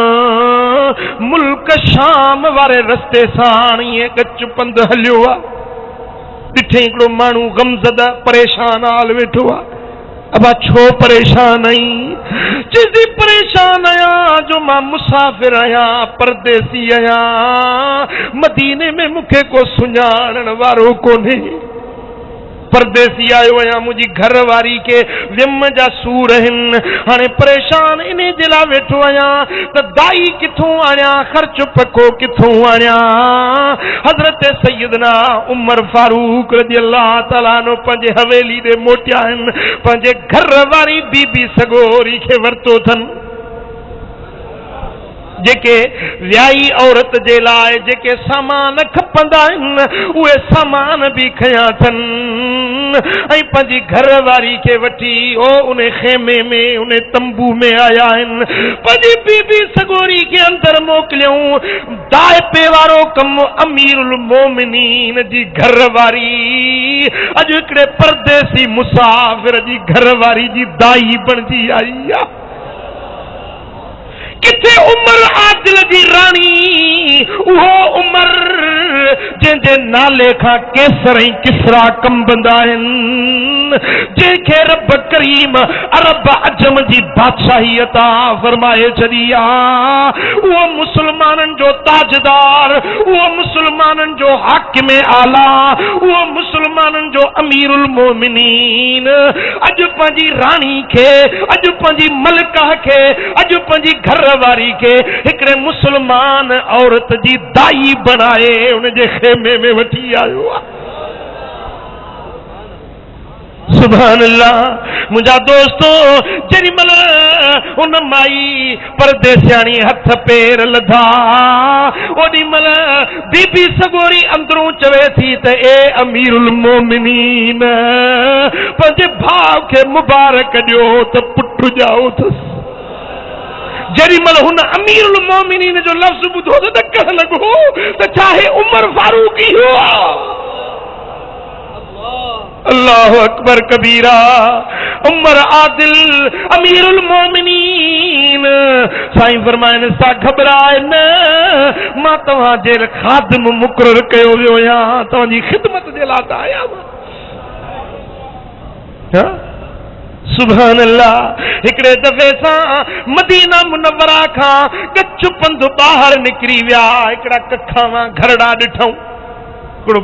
Speaker 1: मुल्क शाम वारे रस्ते साणीअ गच पंध हलियो आ। ॾिठे हिकिड़ो माण्हू गमज़दा परेशान हाल वेठो आ। अबा छो परेशान आई? चीज़ी परेशान आया जो मां मुसाफिर आया, परदेसी आया, मदीने में मुखे को सुञाणण वारो कोन्हे। परदेसी आयो आहियां, मुंहिंजी घर वारी के विम जा सूर आहिनि, हाणे परेशान इन जे लाइ वेठो आहियां त दाई किथों आणियां, ख़र्च पको किथों आणियां। हज़रत सैयदना उमर फारूक रज़ियल्लाहु ताला अन्हु पंहिंजे हवेली ॾे मोटिया आहिनि, पंहिंजे घर वारी बीबी सगोरी खे वरितो अथनि। जेके व्याही औरत जे लाइ जेके सामान खपंदा आहिनि उहे सामान बि खयां अथनि, ऐं पंहिंजी घर वारी खे वठी उन खेमे में उन तंबू में आया आहिनि। पंहिंजी बीबी सगोरी खे अंदर मोकिलियऊं। दाइपे वारो कमु अमीरुल मोमिनीन जी घर वारी अॼु हिकिड़े परदेसी मुसाफ़िर जी घर वारी जी दाई बणजी आई आहे। किथे उमर आदिल जी राणी, उहो उमर जंहिंजे नाले खां केसर ऐं किसरा कंबंदा आहिनि, जंहिंखे रब करीम अरब अजम जी बादशाही अता फरमाए छॾी आहे। उहो मुसलमाननि जो ताजदार, उहो मुसलमाननि जो हाकिम आला, उहो मुसलमाननि जो अमीरुल मोमिनीन अॼु पंहिंजी राणी खे, अॼु पंहिंजी मलका खे, अॼु पंहिंजी घर वारी के हिकड़े मुसलमान औरत जी दाई बनाए उनजे खेमे में वठी आयो आहे। सुभान अल्लाह। मुंहिंजा दोस्तो, जेॾी महिल उन माई परदेसियाणी हथ पेर लधा, ओॾी महिल बीबी सगोरी अंदरूं चवे थी त ए अमीरुल मोमिनीन, पंहिंजे भाउ खे मुबारक ॾियो त पुट ॼाओ अथसि। जेॾी महिल हुन अमीरुल मोमिनीन जो लफ़्ज़ ॿुधो त ॾकण लॻो त चाहे उमर फारूक ई हो। अल्लाह अकबर कबीरा। उमर आदिल अमीरुल मोमिनीन साईं फरमाइनि सा घबराए न, मां तव्हांजे खादिम मुक़रर कयो वियो आहियां, तव्हांजी ख़िदमत जे लाइ त आया मां। सुभान अल्लाह। हिकिड़े दफ़े सां मदीना मुनव्वरा खां कच्छ पंध ॿाहिरि निकिरी विया। हिकिड़ा कखां घरड़ा ॾिठऊं। हिकिड़ो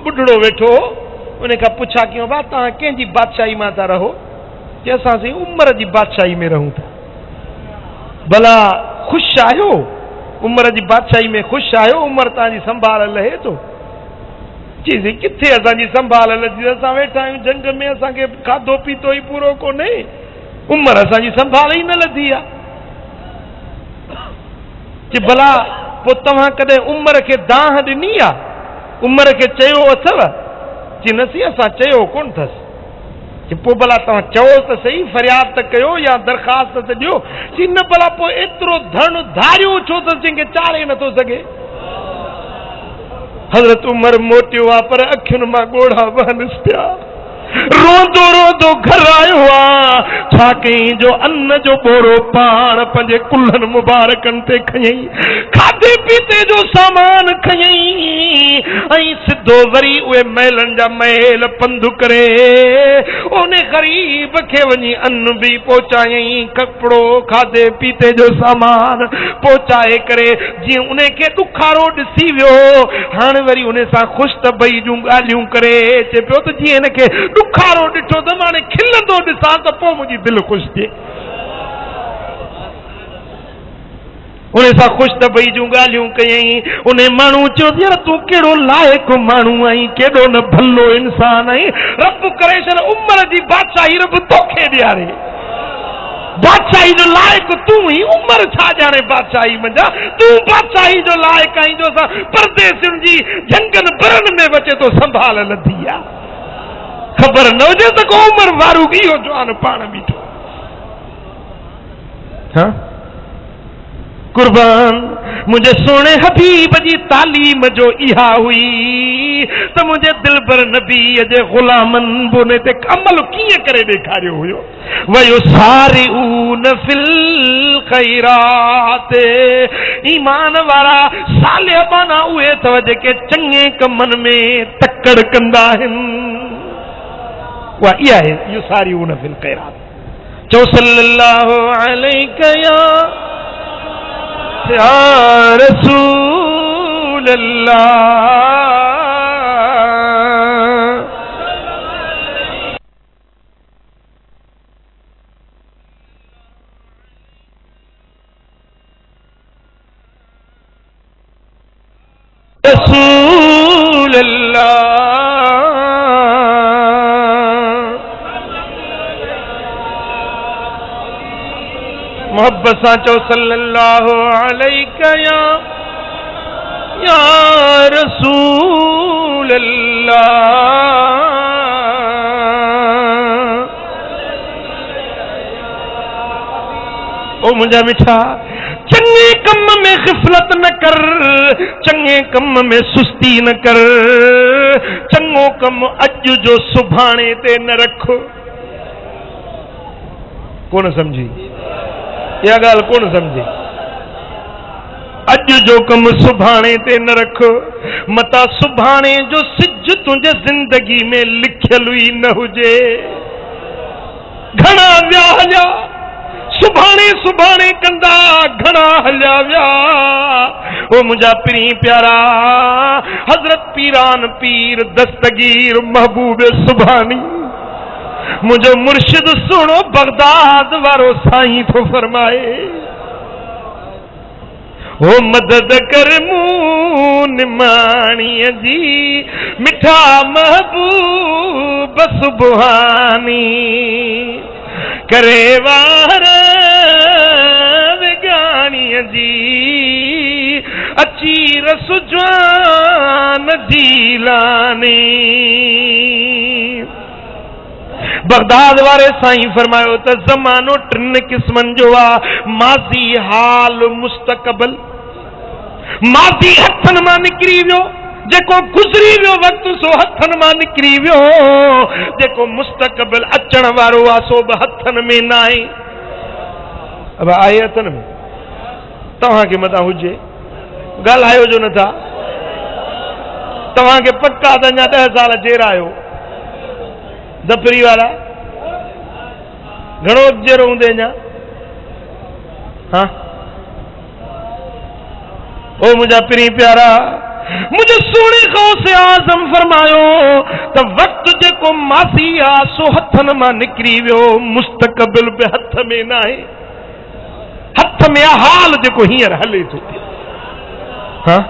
Speaker 1: ॿुढड़ो वेठो, उन खां पुछा कयूं बा तव्हां कंहिंजी बादशाही मां था रहो? कि असां साईं उमर जी बादशाही में रहूं था। भला ख़ुशि आहियो? उमर जी बादशाही में ख़ुशि आहियो? उमर तव्हांजी संभाल लहे थो? चीज़ी किथे असांजी संभाल लधी? असां वेठा आहियूं जंग में, असांखे खाधो पीतो ई पूरो कोन्हे, उमर असांजी संभाल ई न लधी आहे। कि भला पोइ तव्हां कॾहिं उमर खे दाह ॾिनी आहे? उमर खे चयो अथव? कि न सी असां चयो कोन अथसि। कि पोइ भला तव्हां चओ त सही, फरियाद त कयो या दरख़्वास्त त ॾियो। कि न भला पोइ एतिरो धन धारियो छो त जंहिंखे चाढ़े नथो सघे। हज़रत उमर मोटियो आहे पर अखियुनि मां ॻोढ़ा वहनिस पिया। रोंदो रोंदो घर आयो आहे। छा कयईं जो अन्न जो बोरो पाण पंहिंजे कुल्हनि मुबारकनि ते खयईं, खाधे पीते जो सामान खयईं, ऐं सिधो वरी उहे महलनि जा महल पंधु करे उन ग़रीब खे वञी अन्न बि पहुचायईं, कपिड़ो खाधे पीते जो सामान पहुचाए करे जीअं उन खे ॾुखारो ॾिसी वियो, हाणे वरी उन सां ख़ुशि त ॿई जूं ॻाल्हियूं करे अचे पियो त जीअं हिनखे ॾुखारो ॾिठो त मां खिलंदो ॾिसां त पोइ मुंहिंजी दिलि ख़ुशि थिए। उन सां ख़ुशि त ॿई जूं ॻाल्हियूं कयईं। उन माण्हू चयो यार तूं कहिड़ो लाइक़ु माण्हू आहीं, केॾो न भलो इंसान आहीं, रब करे छॾ उमर जी बादशाही रब तोखे ॾियारे। बादशाही जो लाइक़ तूं ही, उमर छा ॼाणे बादशाही मंझा? तूं बादशाही जो लाइक़ आहीं जो असां परदेसियुनि जी झंगनि बरनि में बचे तो संभाल लधी आहे। ख़बर न हुजे त को उमर फारूक इहो जवान पाण बीठो। कुर्बान मुझे सोने हबीब जी तालीम जो इहा हुई तो मुझे दिलबर नबी जे गुलामन बोने ते अमल कीअं करे ॾेखारियो हुयो वयो सारी ऊन फिल खैरात ईमान वारा साले बाना उहे अथव जेके चङे कमनि में तकड़ कंदा आहिनि उहा इहा आहे इहो सारी ऊन फिल खैरात चओ सल्लल्लाहु अलैहि या रसूल अल्लाह रसूल अल्लाह मोहब्बत सां चओ सल्लल्लाहु अलैहि या रसूल अल्लाह ओ मुंहिंजा मिठा चंगे कम में ग़िफ़लत न कर चंगे कम में सुस्ती न कर चंगो कम अॼु जो सुभाणे ते न रख कोन समझी इहा ॻाल्हि कोन समझी अॼु जो कम सुभाणे ते न रख मता सुभाणे जो सिज तुंहिंजे ज़िंदगी में लिखियल ई न हुजे घणा विया हलिया सुभाणे सुभाणे कंदा घणा हलिया विया ओ मुंहिंजा पीरी प्यारा हज़रत पीरान पीर दस्तगीर महबूब सुभानी मुझे मुर्शिद सुनो बगदाद वारो साईं तो फरमाए ओ मदद कर मून माणीअ जी मिठा महबूब सुभानी करे वार विगाणीअ जी अची रसु जवान जीलानी बगदाद वारे साईं फरमायो त ज़मानो टिन क़िस्मनि जो आहे माज़ी हाल मुस्तक़बिल माज़ी हथनि मां निकिरी वियो जेको गुज़री वियो वक़्तु सो हथनि मां निकिरी वियो जेको मुस्तक़बिल अचण वारो आहे सो बि हथनि में न आहे अब आहे हथनि में तव्हांखे मथां हुजे ॻाल्हायो जो नथा तव्हांखे पक्का त अञा 10 साल जेरा आहियो दफरी वाला घणो जेरो हूंदे अञा हाँ ओ मुंहिंजा पीरी प्यारा मुझे सोने गौसे आज़म फरमायो त वक़्तु जेको माज़ी आहे सो हथनि मां निकिरी वियो मुस्तक़बिल बि हथ में न आहे हथ में हाल जेको हींअर हले थो हाँ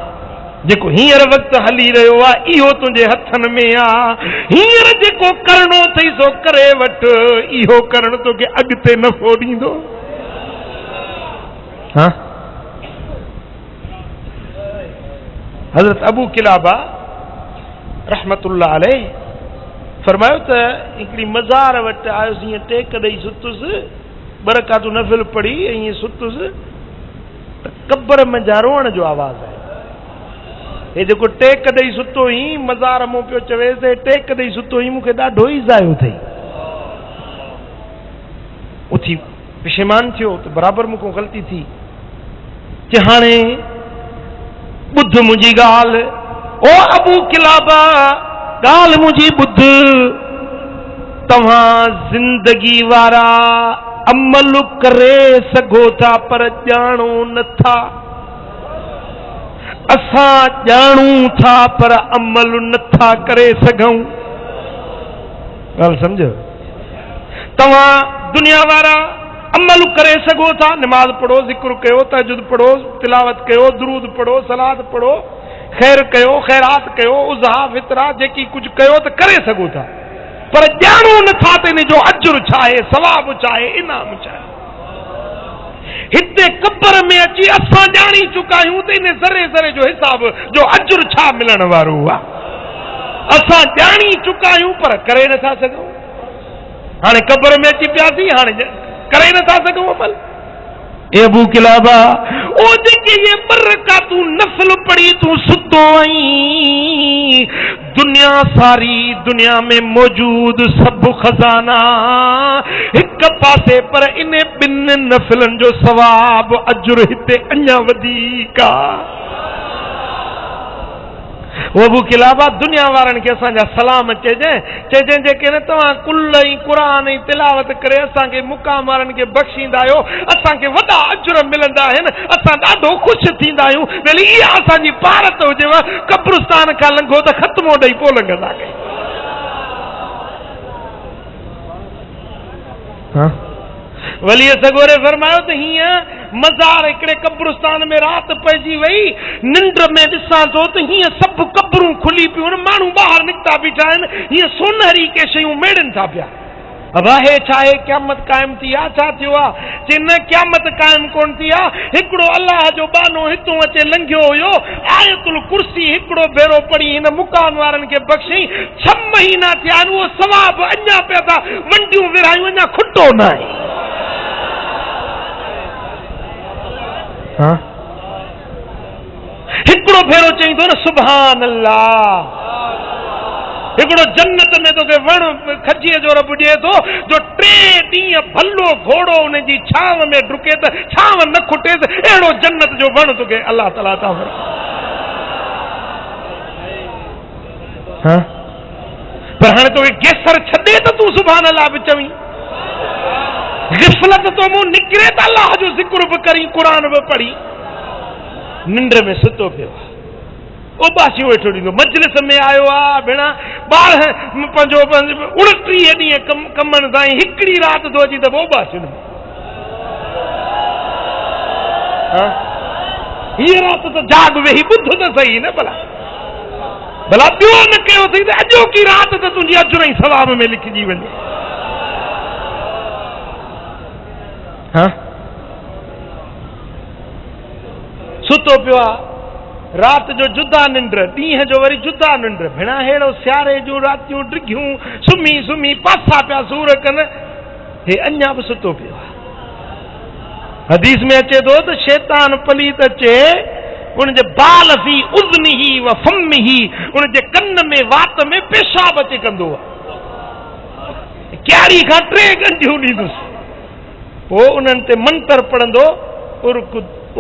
Speaker 1: जेको हींअर वक़्तु हली रहियो आहे इहो तुंहिंजे हथनि में आहे हींअर जेको करणो अथई सो करे वठ इहो करणु तोखे अॻिते नफ़ो ॾींदो हाँ हज़रत अबू किलाबा रहमतुल्लाह अलैह फरमायो त हिकिड़ी मज़ार वटि आयुसि ईअं टेक ॾेई सुतुसि बरकातूं नफ़िल पढ़ी ऐं ईअं सुतुसि त कब्र में जा रोअण जो आवाज़ आहे हे जेको टेक ॾेई सुतो हुई मज़ार मूं पियो चवेसि टेक ॾेई सुतो हुई मूंखे ॾाढो ई ज़ायो अथई उथी पशेमान थियो त बराबरि मूंखां ग़लती थी कि हाणे ॿुध मुंहिंजी ॻाल्हि ओ अबू किलाबा ॻाल्हि मुंहिंजी ॿुध तव्हां ज़िंदगी वारा अमल करे सघो था पर ॼाणो नथा असां ॼाणूं था पर अमल नथा करे सघूं ॻाल्हि सम्झो तव्हां दुनिया वारा अमल करे सघो था नमाज पढ़ो ज़िक्र कयो तहज्जुद पढ़ो तिलावत कयो दुरूद पढ़ो सलाद पढ़ो खैर कयो खैरात कयो उज़हा फितरा जेकी कुझु कयो त करे सघो था पर ॼाणो नथा त इन जो अजुर छा आहे सवाब छा आहे इनाम छा आहे हिते कब्र में अची असां ॼाणी चुका आहियूं त इन ज़रे ज़रे जो हिसाब जो अजुर छा मिलण वारो आहे असां ॼाणी चुका आहियूं पर करे नथा सघूं हाणे कब्र में अची पियासीं हाणे करे नथा सघूं अमल ए अबू किलाबा ओ जेके ये बरका तू नफल पढ़ी तू सुतो आई दुनिया सारी दुनिया में मौजूद सब खजाना एक पासे पर इन्हें बिन नफलन जो सवाब अजुर हिते अञा वधीका वो अबू किलाबा दुनिया वारन के असांजा सलाम चेजें जेके न तव्हां कुल ई क़ुरान ई तिलावत करे असांखे मुक़ाम वारन के बख़्शींदा आहियो असांखे वॾा अजुर मिलंदा आहिनि असां ॾाढो ख़ुशि थींदा आहियूं भली इहा असांजी भारत हुजेव कब्रिस्तान खां लंघो त ख़त्मो ॾेई पोइ लंघंदासीं वली सगोरे फरमायो त हीअं मज़ार हिकिड़े कब्रिस्तान में रात पइजी वई निंड में ॾिसां थो त हीअं सभु कब्रूं खुली पियूं माण्हू ॿाहिरि निकिता बीठा आहिनि हीअं सोनहरी के शयूं मेड़नि था पिया अब आहे छा आहे क़यामत क़ाइम थी आहे छा थियो आहे जे न क़यामत क़ाइम कोन थी आहे हिकिड़ो अलाह जो बानो हितों अचे लंघियो हुयो आयतुल कुर्सी हिकिड़ो भेरो पढ़ी हिन मुकाम वारनि खे बख़्शई 6 महीना थिया आहिनि उहो सवाब अञा पिया था वंडियूं विरायूं अञा खुटो न आहे हिकिड़ो भेरो चई थो न सुभान अल्लाह हिकिड़ो जन्नत में तोखे वण खजीअ जो रब ॾिए थो जो 3 ॾींहं भलो घोड़ो उन जी छांव में डुके त छांव न खुटे त अहिड़ो जन्नत जो वण तोखे अल्लाह ताला था पर हाणे तोखे केसर छॾे त तूं सुभान अल्लाह बि चवीं गिफ़लत तो मुंह निकिरे त अल्लाह जो ज़िक्र बि करी क़ुरान बि पढ़ी निंड में सुतो पियो उबासियूं वेठो ॾींदो मजलिस में आयो आहे भेण 29 ॾींहं कमनि ताईं हिकिड़ी राति थो अची त पोइ उबासियुनि हीअ राति त जाग वेही ॿुध त सही न भला ॿियो न कयो अथई त अॼोकी राति त तुंहिंजी अजुर ई सवाब में लिखिजी वञे सुतो पियो आहे रात जो जुदा निंड ॾींहं जो वरी जुदा निंड भेण अहिड़ो सियारे जूं रातियूं डिघियूं सुम्ही सुम्ही पासा पिया सूर कनि हे अञा बि सुतो पियो आहे हदीस में अचे थो त शैतान पलीत अचे उनजे बाल फी उज़निही व फमिही उनजे कन में वात में पेशाब अचे कंदो आहे क्यारी खां 3 गंढियूं ॾींदुसि पोइ उन्हनि ते मंत्र पढ़ंदो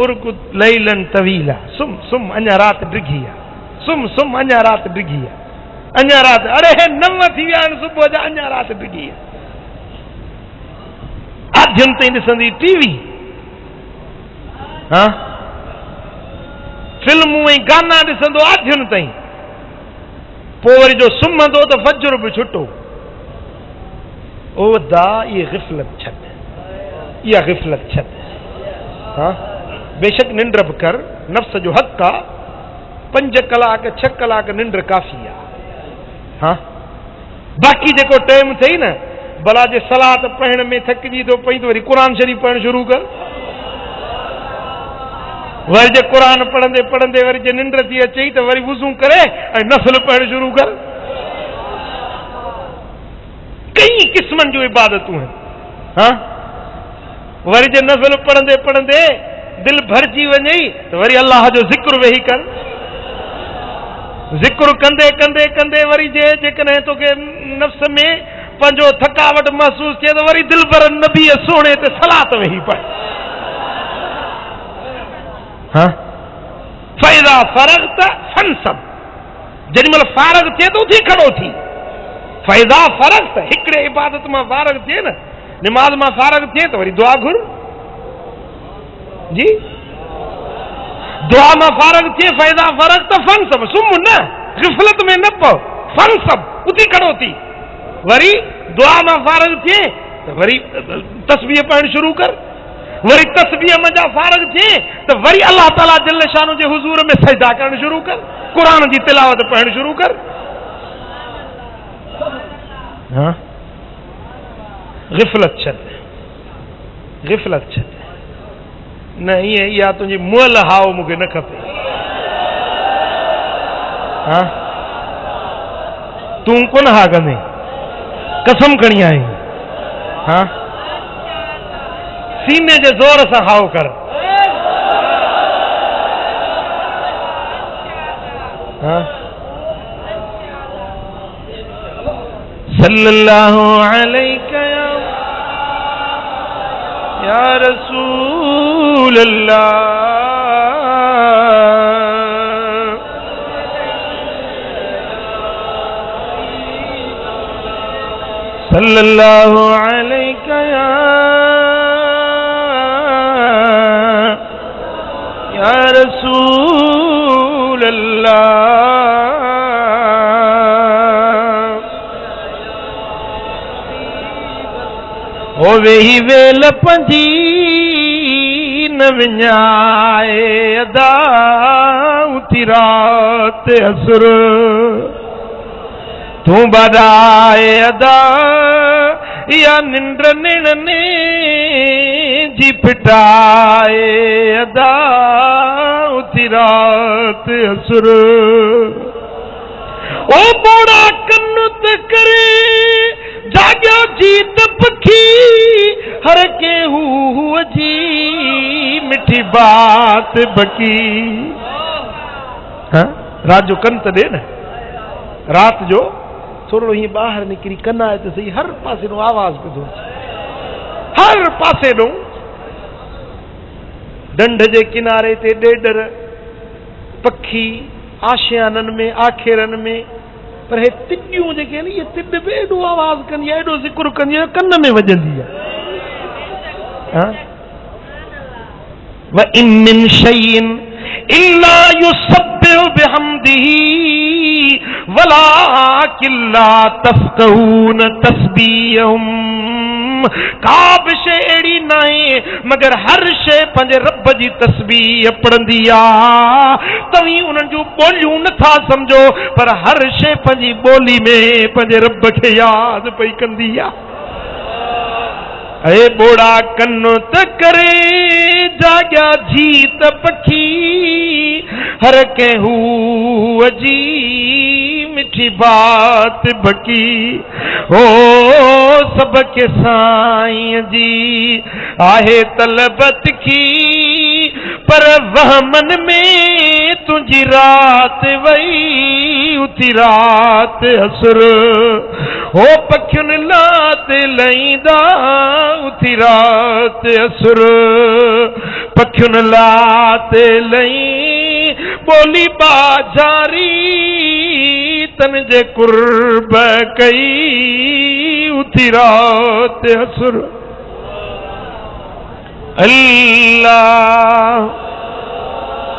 Speaker 1: उर्कुद लैलन तवीला सुम सुम अञा राति डिघी आहे सुम सुम अञा राति डिघी आहे अञा राति अरे 9 थी विया आहिनि सुबुह जा अञा राति डिघी आहे आधियुनि ताईं ॾिसंदी टीवी फिल्मूं ऐं गाना ॾिसंदो आधियुनि ताईं पोइ वरी जो सुम्हंदो त फजर बि छुटो ओ दा इहे गिफ़लत छॾ इहा गिफ़लत छॾ बेशक निंड बि कर नफ़्स जो हक़ आहे 5 कलाक 6 कलाक निंड काफ़ी आहे बाक़ी जेको टाइम अथई न भला जे सलात पढ़ण में थकिजी थो पई त वरी क़ुरान शरीफ़ पढ़णु शुरू कर वरी जे क़ुरान पढ़ंदे पढ़ंदे वरी जे निंड थी अचई त वरी वुज़ू करे ऐं नफ़ल पढ़णु शुरू कर कई क़िस्मनि जूं इबादतूं आहिनि वरी जे नफ़ल पढ़ंदे पढ़ंदे दिल भरजी वञई त वरी अल्लाह जो ज़िक्र वेही कर ज़िक्र कंदे कंदे कंदे वरी जेकॾहिं तोखे नफ़्स में पंहिंजो थकावट महसूस थिए त वरी दिल भर नबी सोणे ते सलात वेही पढ़ फ़ैज़ा फ़रग़्त फंसब जेॾी महिल फारग़ थिए त उथी खड़ो थी फ़ैज़ा फ़रग़्त हिकिड़े इबादत मां फारग़ थिए न निमाज़ मां फारग़ थिए त वरी दुआ घुर जी दुआ मां फारग़ थिए फ़ैज़ा फ़रग़्त फंसब सुम न गिफ़लत में न पओ फंसब उथी खड़ो थी वरी दुआ मां फारग़ थिए त वरी तस्बीह पढ़णु शुरू कर वरी तस्बीह मजा फारग़ थिए त वरी अल्लाह ताला जल्ल शान जे हुज़ूर में सजदा करणु शुरू कर क़ुरान जी तिलावत पढ़णु शुरू कर गिफ़लत छॾ गिफ़लत छॾ न ईअं इहा तुंहिंजी मुअल हाव मूंखे न खपे तूं कोन हा कंदे कसम खणी आई सीने जे जोर से हाओ कर। हाँ? सल्लल्लाहु अलैका या रसूल अल्लाह, सल्लल्लाहु अलैका या रसूल अल्लाह। ओ वेही वेल पंजी न विञाए अदा उथी रात असुर, तूं बदाए अदा या निंड निड़ने जी पिटाए अदा उथी रात असुर। ओ बोड़ा कन्नत करे जाग्या जीत पखी, हर के हुआ जी मिठी बात बकी। हाँ? रात जो कन त दे न, रात जो थोड़ो ही बाहर निकरी कन आए तो सही, हर पासे नो आवाज पे दो, हर पासे नो डंड जे किनारे ते डेडर पखी आशियानन में आखेरन में, पर हे तिडियूं जेके आहिनि इहे तिड बि एॾो आवाज़ कंदी आहे, एॾो ज़िक्र कंदी आहे, कन में वॼंदी आहे। व इन मिन शैइन इल्ला युसब्बिहु बिहम्दिही वलाकिन ला तफ़क़हून तस्बीहहुम। का बि शइ अहिड़ी न आहे मगर हर शइ पंहिंजे रब जी तस्बीह पढ़ंदी आहे। तव्हीं उन्हनि जूं ॿोलियूं नथा सम्झो, पर हर शइ पंहिंजी ॿोली में पंहिंजे रब खे यादि पई कंदी आहे। अरे बोड़ा कन्नो त करे जाग्या जीत पखी, हर कंहू जी मिठी बात बकी। हो सबके साईं जी आहे तलबत की, पर वहमन में तुझी रात वई उथी रात असुर। हो पखियुनि लात लईंदा उथी रात असुर, पखियुनि लात लई बोली बाजारी, तन जे कुर्ब कई उथी रात असुर। अल्लाह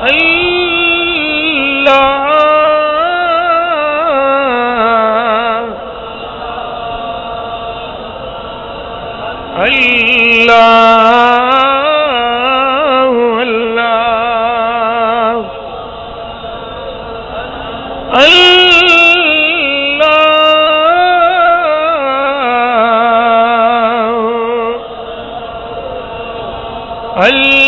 Speaker 1: अल्लाह अल्लाह अल्लाह अल्लाह अल्लाह।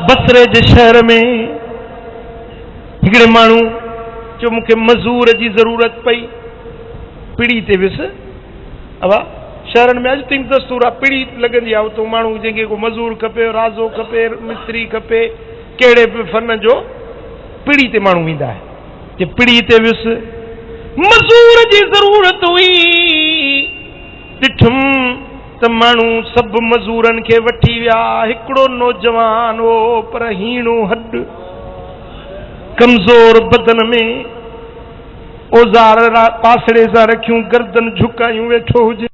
Speaker 1: बसरे जे शहर में हिकिड़े माण्हू जो मूंखे मज़ूर जी ज़रूरत पई, पीड़ी ते वियुसि। अवा शहरनि में अॼु ताईं दस्तूर आहे, पीड़ी लॻंदी आहे, उतो माण्हू जंहिंखे को मज़ूर खपे, राज़ो खपे, मिस्त्री खपे, कहिड़े बि फन जो पीड़ी ते माण्हू ईंदा आहिनि। जे पीड़ी ते वियुसि, मज़ूर जी ज़रूरत हुई, ॾिठुमि त माण्हू सभु मज़ूरनि खे वठी विया। हिकिड़ो नौजवान हो पर हीणो हॾ, कमज़ोर बदन में, औज़ार पासड़े सां रखियूं, गर्दन झुकायूं वेठो हुजे।